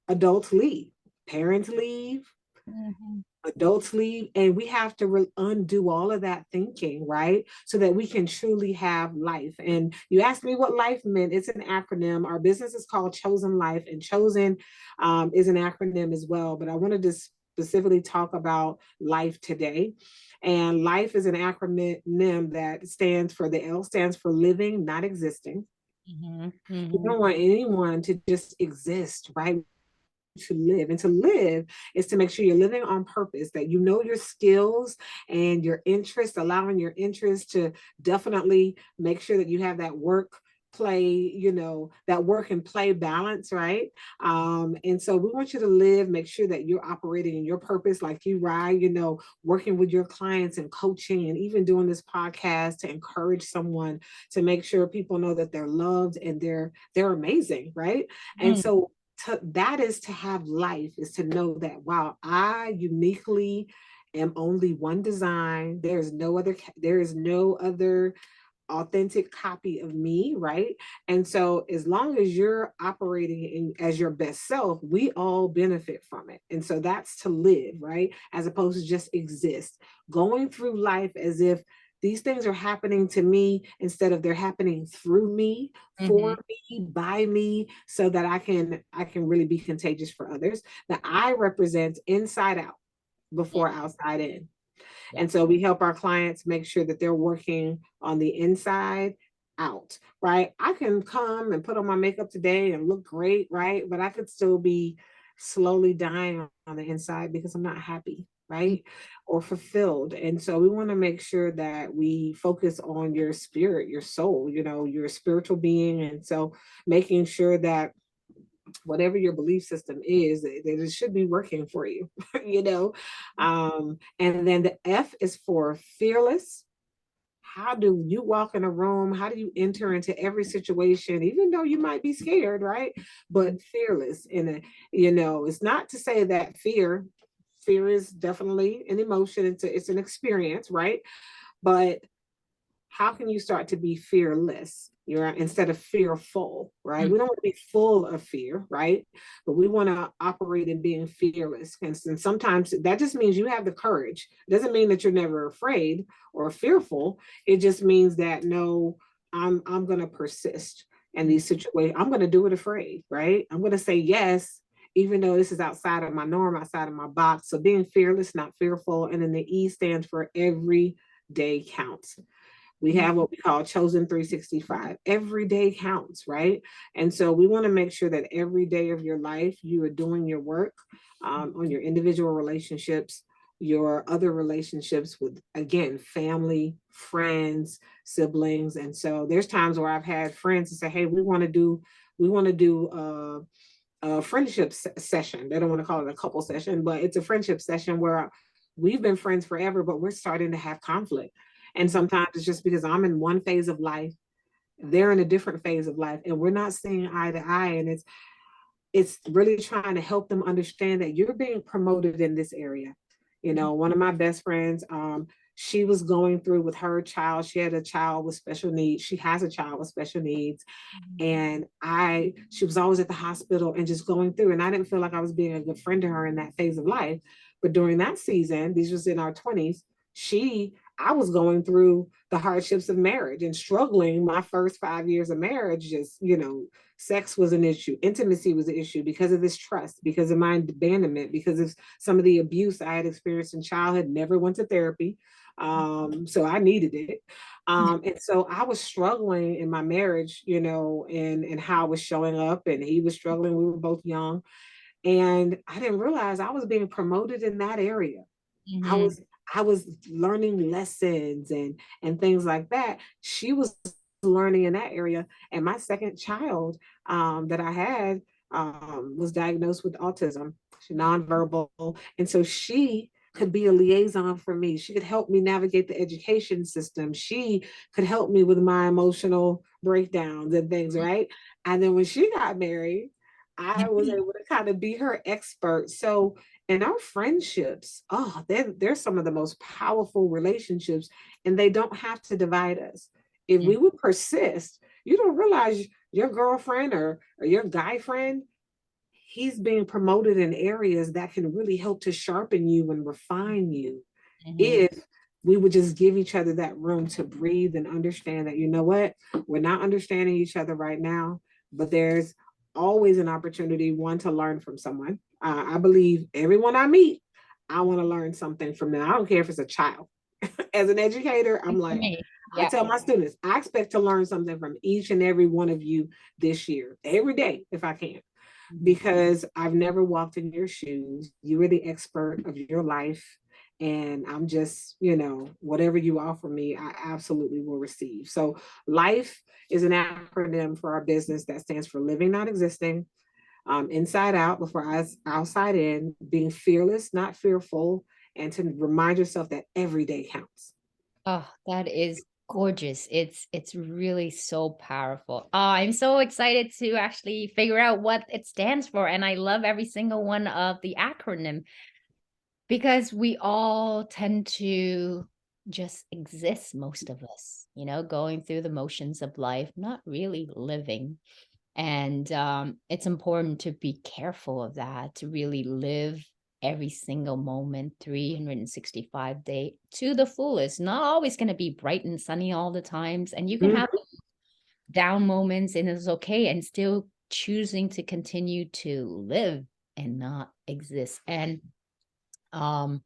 Adults leave, parents leave, Mhm. adults leave, and we have to undo all of that thinking, right, so that we can truly have life. And you asked me what life meant. It's an acronym. Our business is called Chosen Life, and chosen is an acronym as well, but I wanted to specifically talk about life today. And life is an acronym that stands for, the L stands for living, not existing. Mhm. We Mhm. don't want anyone to just exist, right? To live, and to live is to make sure you're living on purpose, that you know your skills and your interests, allowing your interests to definitely make sure that you have that work play, that work and play balance, right? And so we want you to live, make sure that you're operating in your purpose, like you, Rye, working with your clients and coaching, and even doing this podcast to encourage someone, to make sure people know that they're loved and they're amazing, right? And Mm. so that is to have life, is to know that, wow, I uniquely am only one design. There is no other authentic copy of me, right? And so as long as you're operating as your best self, we all benefit from it. And so that's to live, right? As opposed to just exist. Going through life as if these things are happening to me instead of they're happening through me, for me, by me, so that I can really be contagious for others. The I represents inside out Yeah. before outside in. Yeah. And so we help our clients make sure that they're working on the inside out, right? I can come and put on my makeup today and look great, right? But I could still be slowly dying on the inside because I'm not happy, Mm. right? Or fulfilled. And so we want to make sure that we focus on your spirit, your soul, your spiritual being. And so making sure that whatever your belief system is, that it should be working for you, you know. And then the F is for fearless. How do you walk in a room? How do you enter into every situation, even though you might be scared, right? But fearless in a, it's not to say that fear is definitely an emotion. It's an experience, right? But how can you start to be fearless? You're instead of fearful, right? Mm. We don't want to be full of fear, right? But we want to operate in being fearless. And sometimes that just means you have the courage. It doesn't mean that you're never afraid or fearful. It just means that no, I'm gonna persist in these situations. I'm gonna do it afraid, right? I'm gonna say yes, even though this is outside of my norm, outside of my box. So being fearless, not fearful. And then the E stands for every day counts. We Mm. have what we call chosen 365. Every day counts, right? And so we want to make sure that every day of your life you are doing your work on your individual relationships, your other relationships with, again, family, friends, siblings. And so there's times where I've had friends to say, hey, we want to do a friendship session. They don't want to call it a couple session, but it's a friendship session where we've been friends forever, but we're starting to have conflict. And sometimes it's just because I'm in one phase of life, they're in a different phase of life, and we're not seeing eye to eye. And it's really trying to help them understand that you're being promoted in this area. One of my best friends, she was going through with her child. She had a child with special needs. She has a child with special needs. And she was always at the hospital and just going through, and I didn't feel like I was being a good friend to her in that phase of life. But during that season, these was in our 20s, I was going through the hardships of marriage and struggling. My first 5 years of marriage, just, sex was an issue, intimacy was an issue because of this trust, because of my abandonment, because of some of the abuse I had experienced in childhood. Never went to therapy, so I needed it. And so I was struggling in my marriage, and how I was showing up, and he was struggling. We were both young, and I didn't realize I was being promoted in that area. I Mhm. was I was learning lessons and things like that. She was learning in that area. And my second child that I had was diagnosed with autism. She's nonverbal, and so she could be a liaison for me. She could help me navigate the education system. She could help me with my emotional breakdowns and things, right? And then when she got married, I was able to kind of be her expert. So in our friendships, they're some of the most powerful relationships, and they don't have to divide us. If Mm. we would persist, you don't realize your girlfriend or your guy friend, he's being promoted in areas that can really help to sharpen you and refine you. Mhm. If we would just give each other that room to breathe and understand that, you know what, we're not understanding each other right now, but there's always an opportunity, one, to learn from someone. I believe everyone I meet, I want to learn something from them. I don't care if it's a child. As an educator, I'm For like, me. I Yeah. tell my students, I expect to learn something from each and every one of you this year, every day, if I can, Mhm. because I've never walked in your shoes. You are the expert of your life. And I'm just, whatever you offer me, I absolutely will receive. So, life is an acronym for our business that stands for living, not existing, inside out before outside in, being fearless, not fearful, and to remind yourself that every day counts. Oh, that is gorgeous. It's really so powerful. Oh, I'm so excited to actually figure out what it stands for. And I love every single one of the acronym because we all tend to just exist, most of us, going through the motions of life, not really living. And it's important to be careful of that, to really live every single moment, 365 day to the fullest. Not always going to be bright and sunny all the times. And you can have Mhm. down moments and it's okay, and still choosing to continue to live and not exist. And um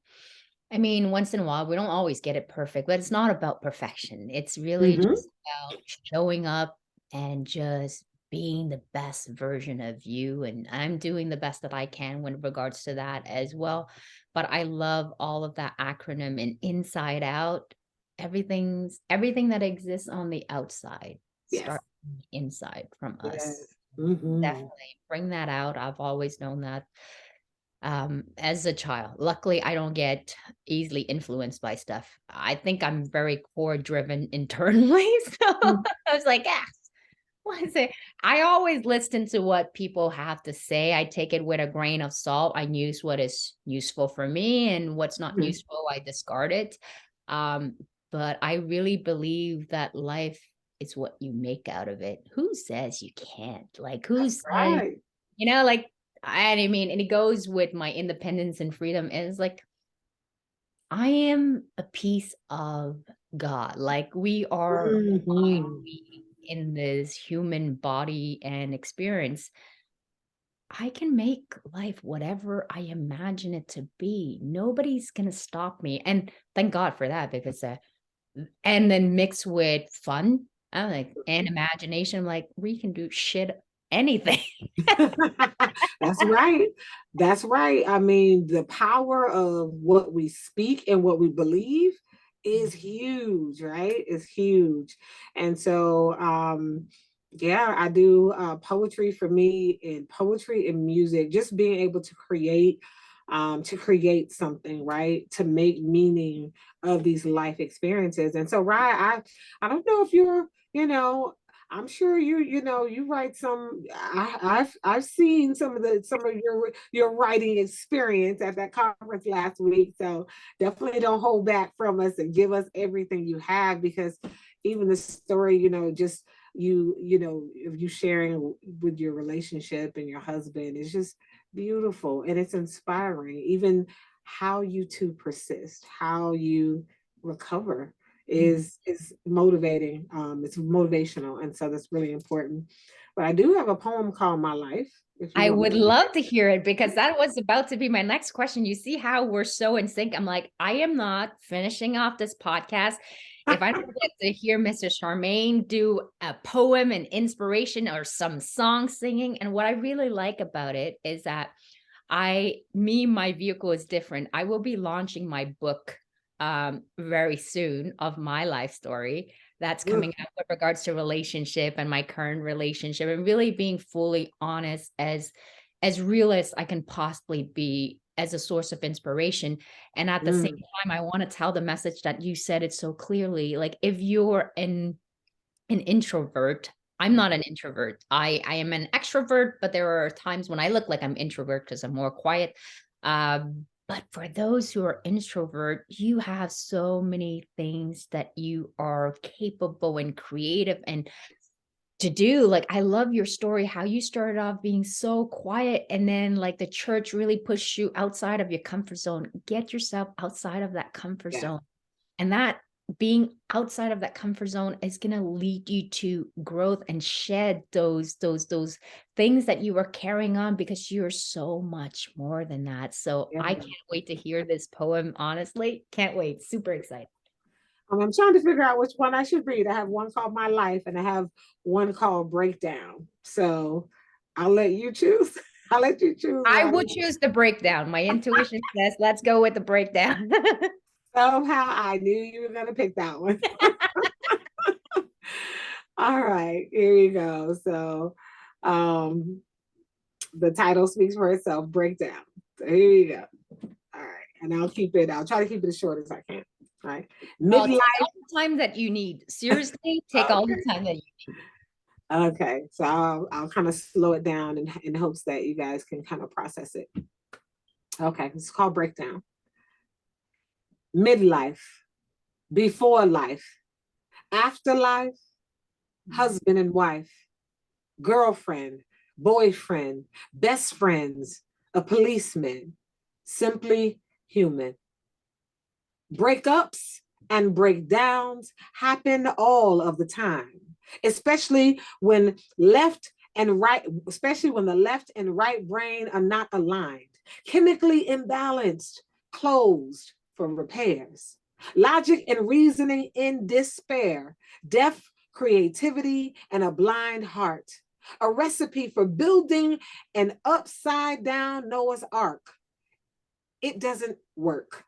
I mean, once in a while, we don't always get it perfect, but it's not about perfection. It's really Mhm. just about showing up and just being the best version of you. And I'm doing the best that I can with regards to that as well. But I love all of that acronym and inside out. Everything that exists on the outside Yes. starts inside from us. Yes. Mhm. Definitely bring that out. I've always known that as a child. Luckily, I don't get easily influenced by stuff. I think I'm very core driven internally. So Mhm. I was like, ah, what is it? I always listen to what people have to say. I take it with a grain of salt. I use what is useful for me, and what's not Mhm. useful, I discard it. Um, but I really believe that life is what you make out of it. Who says you can't? Like, who That's says, right. like, I mean, and it goes with my independence and freedom. And it's like, I am a piece of God. Like, we are divine Mhm. beings in this human body and experience. I can make life whatever I imagine it to be. Nobody's gonna stop me. And thank God for that, because and then mixed with fun, I'm like, and imagination, I'm like, we can do shit anything. That's right. That's right. I mean, the power of what we speak and what we believe is huge, right? It's huge. And so, yeah, I do poetry for me, and poetry and music, just being able to create something, right? To make meaning of these life experiences. And so, Ryan, I don't know if you're, I'm sure you write some. I've seen some of your writing experience at that conference last week. So definitely don't hold back from us and give us everything you have, because even the story, just if you sharing with your relationship and your husband is just beautiful, and it's inspiring. Even how you two persist, how you recover is motivating. It's motivational, and so that's really important. But I do have a poem called My Life, if you I want me would to. love to hear it, because that was about to be my next question. You see how we're so in sync. I'm like, I am not finishing off this podcast if I don't get to hear Mr. Charmaine do a poem and inspiration or some song singing. And what I really like about it is that my vehicle is different. I will be launching my book very soon of my life story that's coming out with regards to relationship and my current relationship, and really being fully honest, as real as I can possibly be, as a source of inspiration. And at the same Mm, time, I want to tell the message that you said it so clearly. Like, if you're an introvert, I'm not an introvert. I am an extrovert, but there are times when I look like I'm introvert because I'm more quiet. But for those who are introvert, you have so many things that you are capable and creative and to do. Like, I love your story, how you started off being so quiet, and then like the church really pushed you outside of your comfort zone. Get yourself outside of that comfort yeah. zone. And that being outside of that comfort zone is going to lead you to growth and shed those things that you are carrying on, because you're so much more than that. So Yeah. I can't wait to hear this poem. Honestly, can't wait. Super excited. I'm trying to figure out which one I should read. I have one called My Life, and I have one called Breakdown. So I'll let you choose. I'll let you choose, I Ryan. would choose the breakdown. My intuition says, let's go with the breakdown. Somehow I knew you were going to pick that one. All right, here we go. So um, the title speaks for itself, Breakdown. So here you go. All right. And I'll try to keep it as short as I can. All right. Oh, take Midlife. all the time that you need. Seriously, take all the time that you need. Okay. So I'll kind of slow it down in hopes that you guys can kind of process it. Okay. It's called Breakdown. Midlife. before life, afterlife, husband and wife, girlfriend, boyfriend, best friends, a policeman, simply human. Breakups and breakdowns happen all of the time, especially when left and right, especially when the left and right brain are not aligned, chemically imbalanced, closed for repairs. Logic and reasoning in despair, deaf creativity and a blind heart. A recipe for building an upside down Noah's Ark. It doesn't work.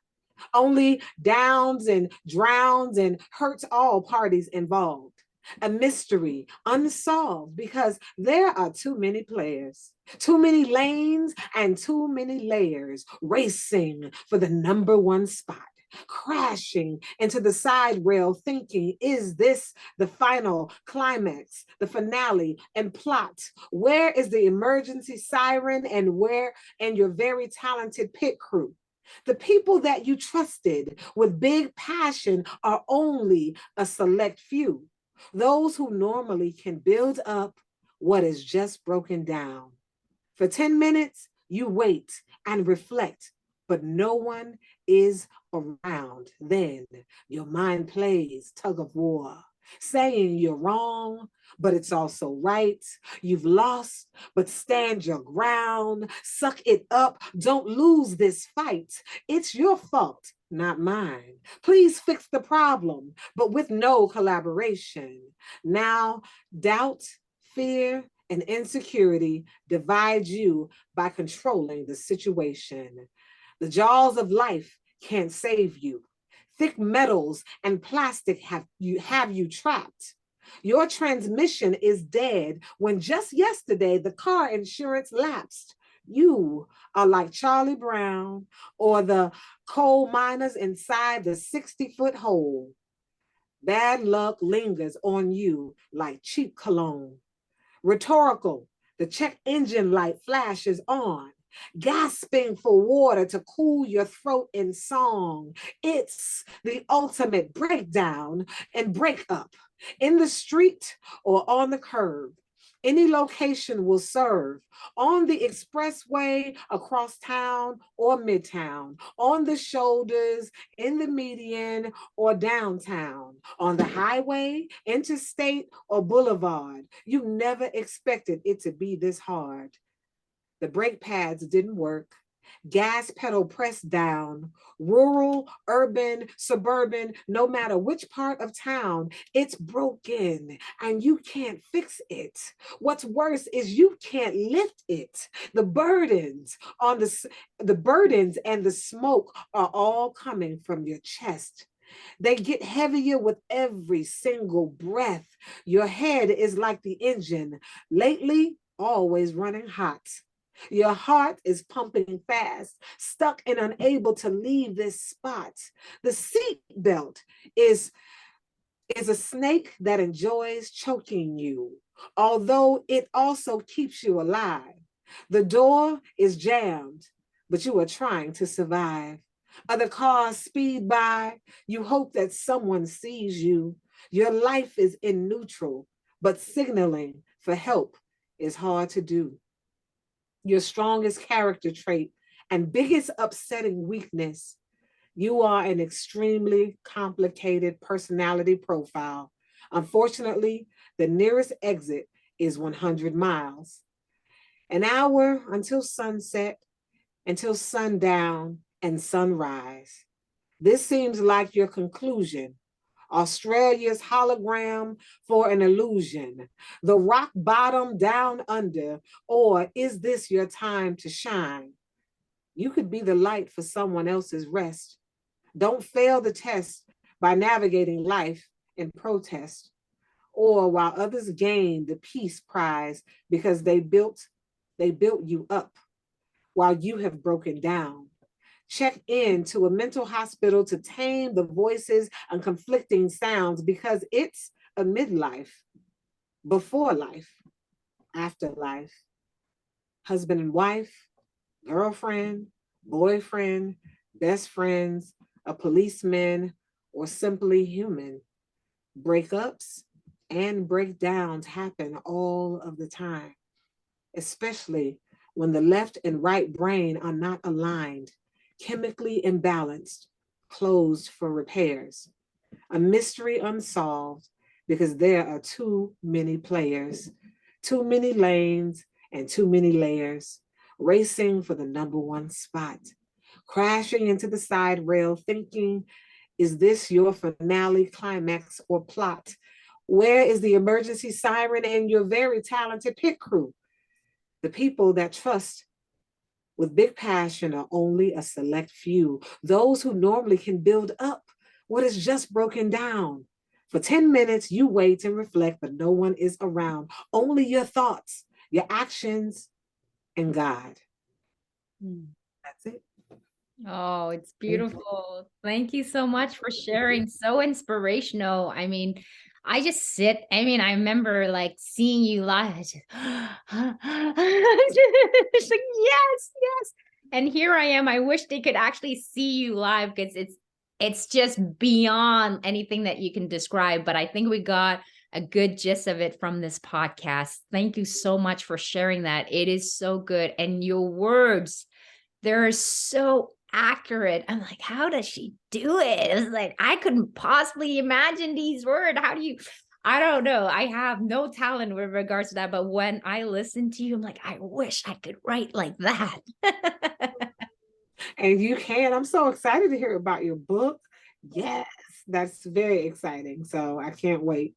Only downs and drowns and hurts all parties involved. A mystery unsolved because there are too many players, too many lanes, and too many layers racing for the number one spot. Crashing into the side rail, thinking, is this the final climax, the finale and plot? Where is the emergency siren and where and your very talented pit crew? The people that you trusted with big passion are only a select few, those who normally can build up what is just broken down. For 10 minutes, you wait and reflect, but no one is around. Then your mind plays tug of war, saying you're wrong, but it's also right. You've lost, but stand your ground. Suck it up. Don't lose this fight. It's your fault, not mine. Please fix the problem, but with no collaboration. Now, doubt, fear, and insecurity divide you by controlling the situation. The jaws of life can't save you. Thick metals and plastic have you trapped. Your transmission is dead when just yesterday the car insurance lapsed. You are like Charlie Brown or the coal miners inside the 60-foot hole. Bad luck lingers on you like cheap cologne. Rhetorical, the check engine light flashes on, gasping for water to cool your throat in song. It's the ultimate breakdown and breakup in the street or on the curb. Any location will serve on the expressway, across town or midtown, on the shoulders, in the median or downtown, on the highway, interstate or boulevard. You never expected it to be this hard. The brake pads didn't work. Gas pedal pressed down, rural, urban, suburban, no matter which part of town, it's broken and you can't fix it. What's worse is you can't lift it. The burdens and the smoke are all coming from your chest. They get heavier with every single breath. Your head is like the engine, lately always running hot. Your heart is pumping fast, stuck and unable to leave this spot. The seat belt is a snake that enjoys choking you, although it also keeps you alive. The door is jammed, but you are trying to survive. Other cars speed by. You hope that someone sees you. Your life is in neutral, but signaling for help is hard to do. Your strongest character trait and biggest upsetting weakness. You are an extremely complicated personality profile. Unfortunately, the nearest exit is 100 miles. An hour until sunset, until sundown and sunrise. This seems like your conclusion. Australia's hologram for an illusion, the rock bottom down under, or is this your time to shine? You could be the light for someone else's rest. Don't fail the test by navigating life in protest, or while others gain the peace prize because they built you up while you have broken down. Check in to a mental hospital to tame the voices and conflicting sounds because it's a midlife, before life, after life, husband and wife, girlfriend, boyfriend, best friends, a policeman, or simply human. Breakups and breakdowns happen all of the time, especially when the left and right brain are not aligned, chemically imbalanced, closed for repairs. A mystery unsolved because there are too many players, too many lanes, and too many layers, racing for the number one spot, crashing into the side rail, thinking, is this your finale, climax, or plot? Where is the emergency siren and your very talented pit crew? The people that trust with big passion are only a select few, those who normally can build up what is just broken down. For 10 minutes, you wait and reflect, but no one is around. Only your thoughts, your actions, and God. That's it. Oh, it's Thank you. beautiful. Thank you so much for sharing. So inspirational. I mean, I just sit. I mean, I remember like seeing you live. I just, it's like, yes, yes. And here I am. I wish they could actually see you live because it's just beyond anything that you can describe. But I think we got a good gist of it from this podcast. Thank you so much for sharing that. It is so good. And your words, they're so accurate. I'm like, how does she do it? It's like, I couldn't possibly imagine these words. How do you? I don't know. I have no talent with regards to that. But when I listen to you, I'm like, I wish I could write like that. And you can. I'm so excited to hear about your book. Yes, that's very exciting. So I can't wait.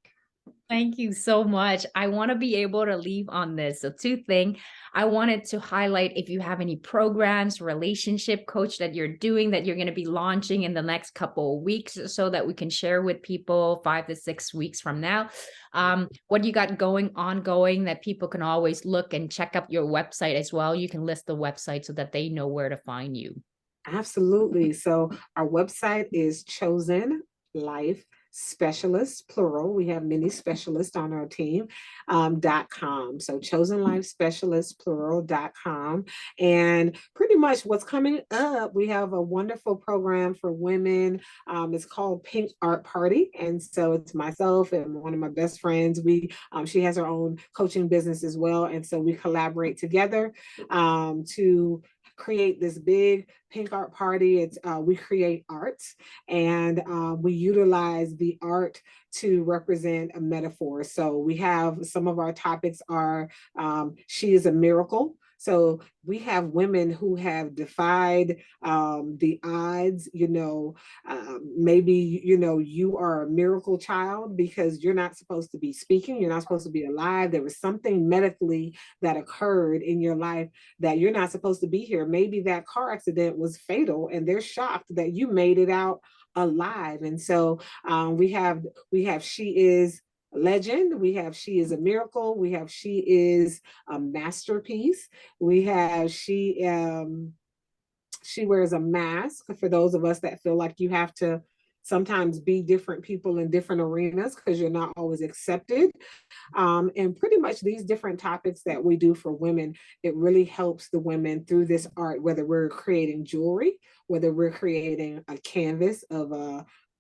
Thank you so much. I want to be able to leave on this. So, two things I wanted to highlight if you have any programs, relationship coach that you're doing that you're going to be launching in the next couple of weeks so that we can share with people 5 to 6 weeks from now. What you got ongoing that people can always look and check up your website as well. You can list the website so that they know where to find you. Absolutely. So our website is Chosen Life Specialists, plural. We have many specialists on our team, .com. So Chosen Life Specialists, plural.com. And pretty much what's coming up, we have a wonderful program for women. It's called Pink Art Party. And so it's myself and one of my best friends. She has her own coaching business as well. And so we collaborate together to create this big pink art party. It's we create art and we utilize the art to represent a metaphor. So we have some of our topics are she is a miracle. So we have women who have defied the odds, maybe, you are a miracle child because you're not supposed to be speaking. You're not supposed to be alive. There was something medically that occurred in your life that you're not supposed to be here. Maybe that car accident was fatal and they're shocked that you made it out alive. And so we have she is legend, we have she is a miracle, we have she is a masterpiece, we have she wears a mask for those of us that feel like you have to sometimes be different people in different arenas because you're not always accepted. And pretty much these different topics that we do for women, it really helps the women through this art, whether we're creating jewelry, whether we're creating a canvas of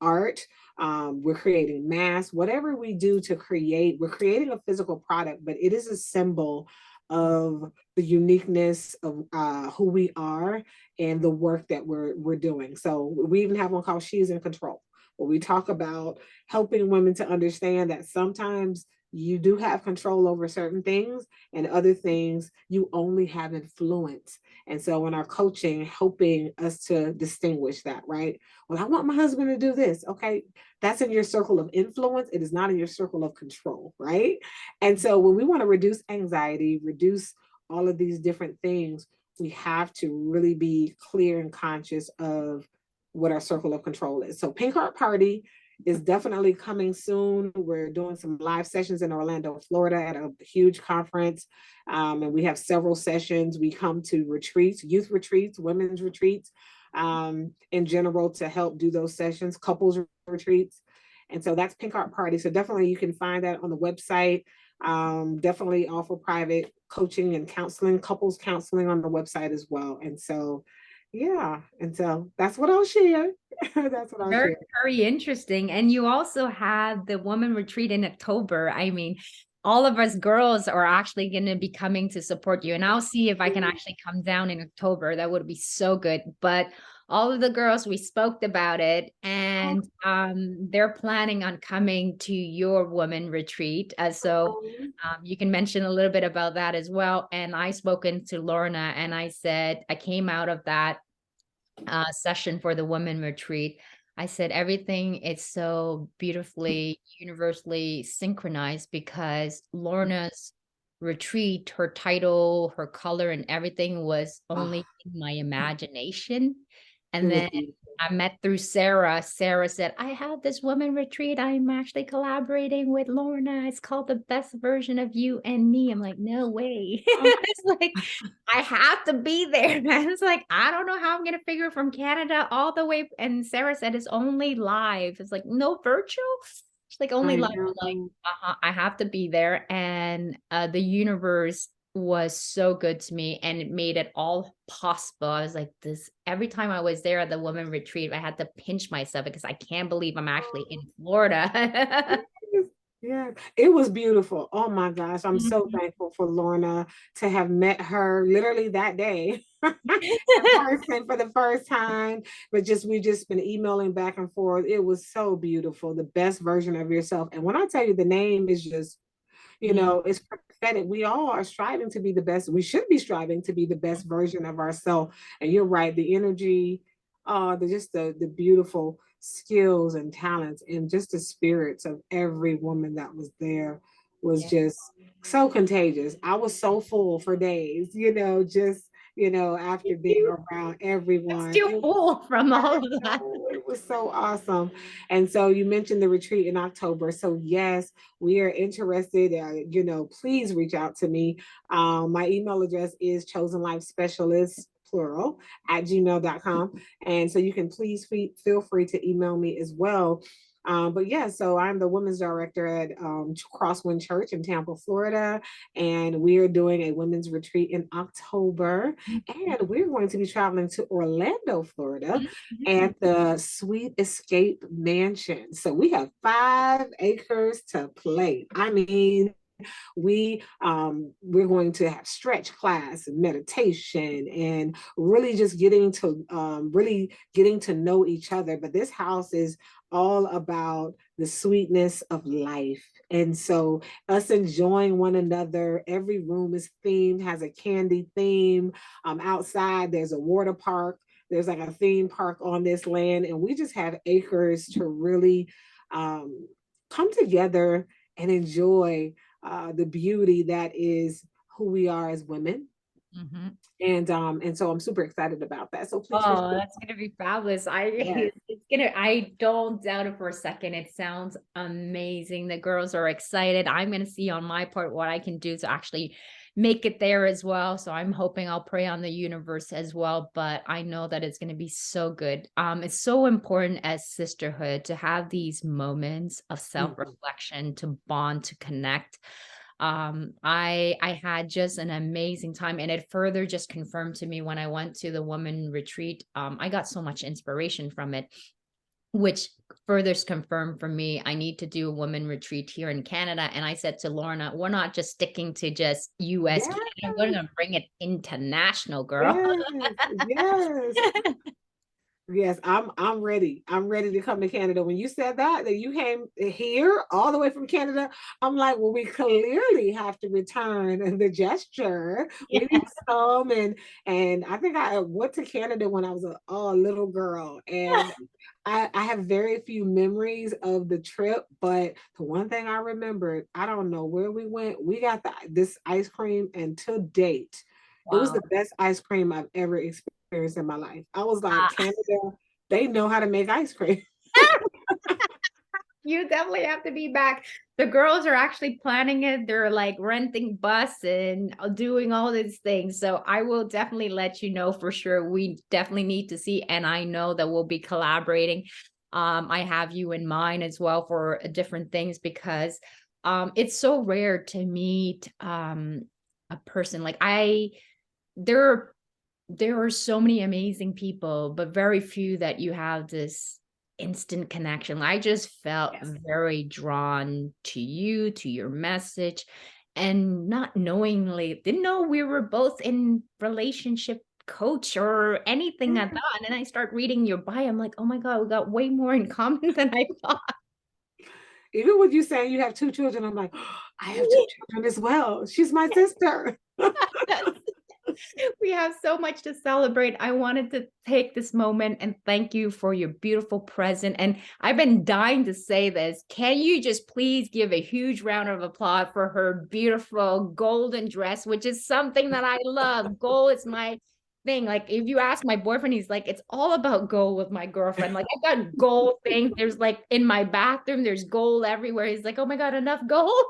art, we're creating masks, whatever we do to create, we're creating a physical product, but it is a symbol of the uniqueness of who we are and the work that we're doing. So we even have one called She's in Control, where we talk about helping women to understand that sometimes you do have control over certain things and other things you only have influence. And so in our coaching, helping us to distinguish that, right? Well, I want my husband to do this. Okay, that's in your circle of influence. It is not in your circle of control, right? And so when we want to reduce anxiety, reduce all of these different things, we have to really be clear and conscious of what our circle of control is. So Pink Heart Party is definitely coming soon. We're doing some live sessions in Orlando, Florida at a huge conference. And we have several sessions. We come to retreats, youth retreats, women's retreats, in general to help do those sessions, couples retreats. And so that's Pink Heart Party. So definitely you can find that on the website. Definitely offer private coaching and counseling, couples counseling on the website as well. And so Yeah. And so that's what I'll share. That's what I'll Very, share. very interesting. And you also have the woman retreat in October. I mean, all of us girls are actually going to be coming to support you. And I'll see if I can actually come down in October. That would be so good. But all of the girls, we spoke about it, and they're planning on coming to your woman retreat. So you can mention a little bit about that as well. And I spoken to Lorna, and I said I came out of that session for the women retreat. I said everything is so beautifully universally synchronized because Lorna's retreat, her title, her color, and everything was Oh, only in my imagination. it And was then beautiful. I met through Sarah. Sarah said, I have this woman retreat. I'm actually collaborating with Lorna. It's called The Best Version of You and Me. I'm like, no way. Oh, It's like, I have to be there. I was like, I don't know how I'm gonna figure from Canada all the way. And Sarah said it's only live. It's like no virtual. She's like only I live. I'm like, know. I have to be there. And the universe was so good to me, and it made it all possible. I was like, this every time I was there at the women retreat, I had to pinch myself because I can't believe I'm actually in Florida. Yes, yeah, it was beautiful. Oh my gosh, I'm so Mhm. thankful for Lorna to have met her literally that day in person for the first time. But just we just been emailing back and forth. It was so beautiful, the best version of yourself. And when I tell you the name is just, Mm, it's prophetic. We all are striving to be the best. We should be striving to be the best version of ourselves. And you're right, the energy, the beautiful skills and talents and just the spirits of every woman that was there was yeah. just so contagious. I was so full for days, just after being around I'm everyone. still full from all of that. It was so awesome. And so you mentioned the retreat in October. So yes, we are interested. Please reach out to me. My email address is chosen life specialist plural at gmail.com. And so you can please feel free to email me as well. But yeah, so I'm the women's director at Crosswind Church in Tampa, Florida, and we are doing a women's retreat in October. And we're going to be traveling to Orlando, Florida, at the Sweet Escape Mansion. So we have 5 acres to play. I mean, we're going to have stretch class and meditation and really getting to know each other. But this house is all about the sweetness of life. And so us enjoying one another. Every room is themed, has a candy theme. Outside there's a water park. There's like a theme park on this land, and we just have acres to really um, come together and enjoy the beauty that is who we are as women. Mhm. And so I'm super excited about that. So please reach Oh, out. that's gonna be fabulous. I Yes. it's gonna I don't doubt it for a second. It sounds amazing. The girls are excited. I'm gonna see on my part what I can do to actually make it there as well. So I'm hoping I'll pray on the universe as well. But I know that it's gonna be so good. It's so important as sisterhood to have these moments of Mhm. self-reflection, to bond, to connect. I had just an amazing time, and it further just confirmed to me when I went to the woman retreat. I got so much inspiration from it, which further confirmed for me I need to do a woman retreat here in Canada. And I said to Lorna, we're not just sticking to just US, Yes, Canada, we're gonna bring it international, girl. yes, yes. Yes, I'm ready. I'm ready to come to Canada. When you said that you came here all the way from Canada, I'm like, well, we clearly have to return the gesture. We Yeah. need to come and I think I went to Canada when I was a little girl, and I have very few memories of the trip, but the one thing I remembered, I don't know where we went. We got this ice cream, and to date, it was Wow. the best ice cream I've ever experienced in my life. I was like, Ah. Canada, they know how to make ice cream. You definitely have to be back. The girls are actually planning it. They're like renting bus and doing all these things. So I will definitely let you know for sure. We definitely need to see, and I know that we'll be collaborating. I have you in mind as well for different things because it's so rare to meet a person like I there are there are so many amazing people, but very few that you have this instant connection. I just felt Yes. very drawn to you, to your message, and not knowingly, didn't know we were both in relationship coach or anything at that. And then I start reading your bio. I'm like, oh my God, we got way more in common than I thought. Even with you saying you have 2 children, I'm like, oh, I have 2 children as well. She's my sister. We have so much to celebrate. I wanted to take this moment and thank you for your beautiful present. And I've been dying to say this. Can you just please give a huge round of applause for her beautiful golden dress, which is something that I love. Gold is my thing. Like if you ask my boyfriend, he's like, it's all about gold with my girlfriend. Like I got gold things. There's like in my bathroom, there's gold everywhere. He's like, oh my God, enough gold.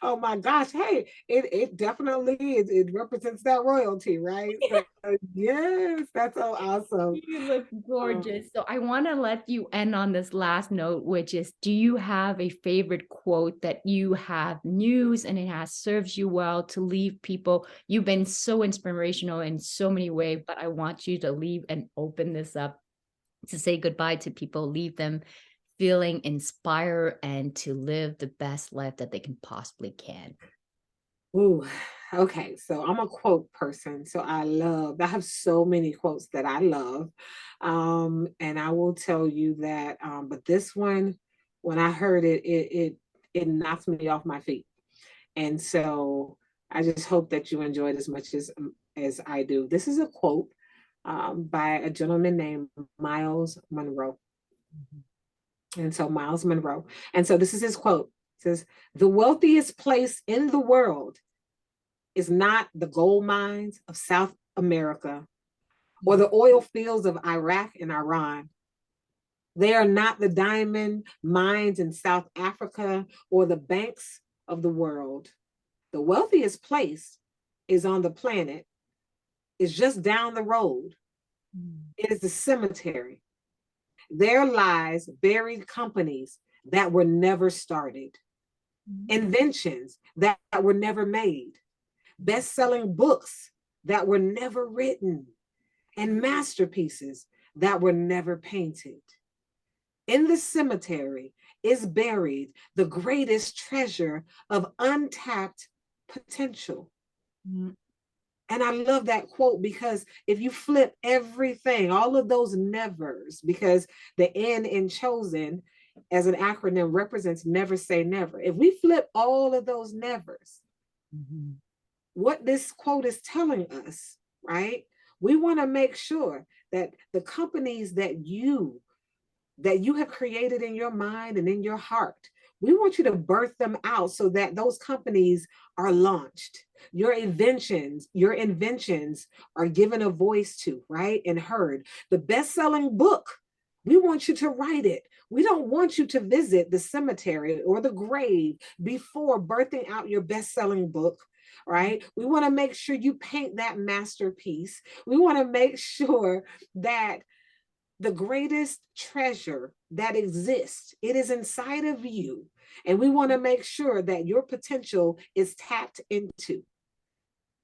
Oh my gosh. Hey, it definitely is. It represents that royalty, right? So yes, that's so awesome. You look Um, gorgeous. So I want to let you end on this last note, which is, do you have a favorite quote that you have used and it has served you well to leave people? You've been so inspirational in so many ways, but I want you to leave and open this up to say goodbye to people, leave them feeling inspired and to live the best life that they can possibly can. Ooh, okay. So I'm a quote person. So I have so many quotes that I love. And I will tell you that, but this one, when I heard it, it knocked me off my feet. And so I just hope that you enjoy it as much as I do. This is a quote by a gentleman named Miles Monroe. And so Miles Monroe. And so this is his quote. It says, "The wealthiest place in the world is not the gold mines of South America or the oil fields of Iraq and Iran. They are not the diamond mines in South Africa or the banks of the world. The wealthiest place is on the planet, is just down the road. It is the cemetery. There lies buried companies that were never started, inventions that were never made, best-selling books that were never written, and masterpieces that were never painted. In the cemetery is buried the greatest treasure of untapped potential." And I love that quote because if you flip everything, all of those nevers, because the N in chosen as an acronym represents never say never. If we flip all of those nevers, what this quote is telling us, right? We want to make sure that the companies that you have created in your mind and in your heart, we want you to birth them out so that those companies are launched. Your inventions are given a voice to, right? And heard. The best-selling book, we want you to write it. We don't want you to visit the cemetery or the grave before birthing out your best-selling book, right? We want to make sure you paint that masterpiece. We want to make sure that the greatest treasure that exists, it is inside of you. And we want to make sure that your potential is tapped into.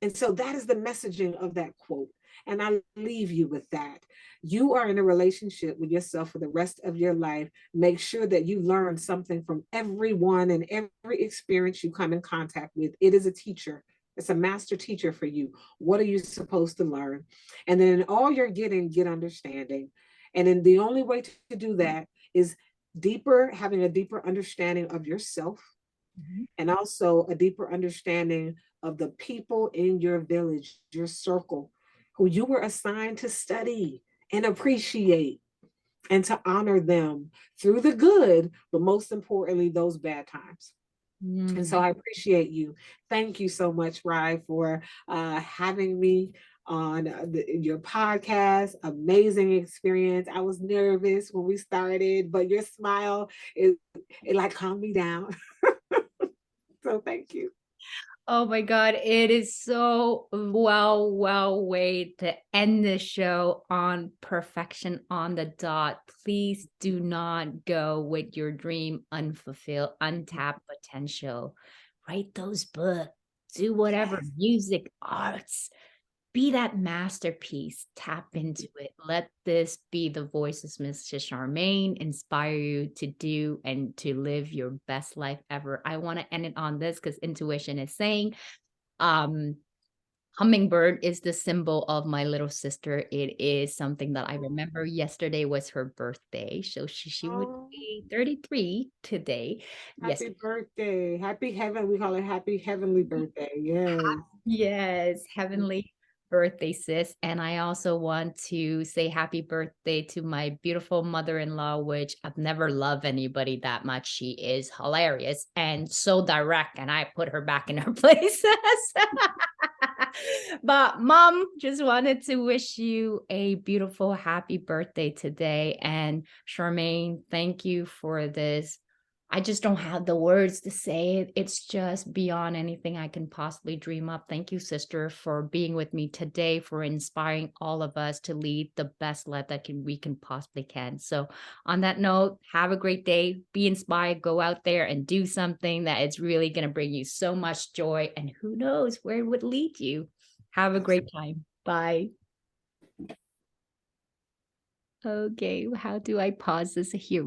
And so that is the messaging of that quote. And I leave you with that. You are in a relationship with yourself for the rest of your life. Make sure that you learn something from everyone and every experience you come in contact with. It is a teacher. It's a master teacher for you. What are you supposed to learn? And then in all you're getting, get understanding. And then the only way to do that is having a deeper understanding of yourself, and also a deeper understanding of the people in your village, your circle, who you were assigned to study and appreciate and to honor them through the good, but most importantly, those bad times. And so I appreciate you. Thank you so much, Rye, for having me on your podcast. Amazing experience. I was nervous when we started, but your smile, it like calmed me down. So thank you. Oh my God, it is so well way to end this show on perfection on the dot. Please do not go with your dream unfulfilled, untapped potential. Write those books, do whatever, Yes. music, arts. be that masterpiece. Tap into it. Let this be the voices, Mrs. Charmaine, inspire you to do and to live your best life ever. I want to end it on this because intuition is saying, um, hummingbird is the symbol of my little sister. It is something that I remember yesterday was her birthday. So she would Oh, be 33 today. Yes. happy birthday. Happy heaven. We call it happy heavenly birthday. Yes. Yes, heavenly birthday, sis. And I also want to say happy birthday to my beautiful mother-in-law, which I've never loved anybody that much. She is hilarious and so direct, and I put her back in her places. But mom, just wanted to wish you a beautiful, happy birthday today. And Charmaine, thank you for this. I just don't have the words to say it. It's just beyond anything I can possibly dream up. Thank you, sister, for being with me today, for inspiring all of us to lead the best life that we can possibly can. So on that note, have a great day, be inspired, go out there and do something that is really going to bring you so much joy. And who knows where it would lead you. Have a great time. Bye. Okay, how do I pause this here?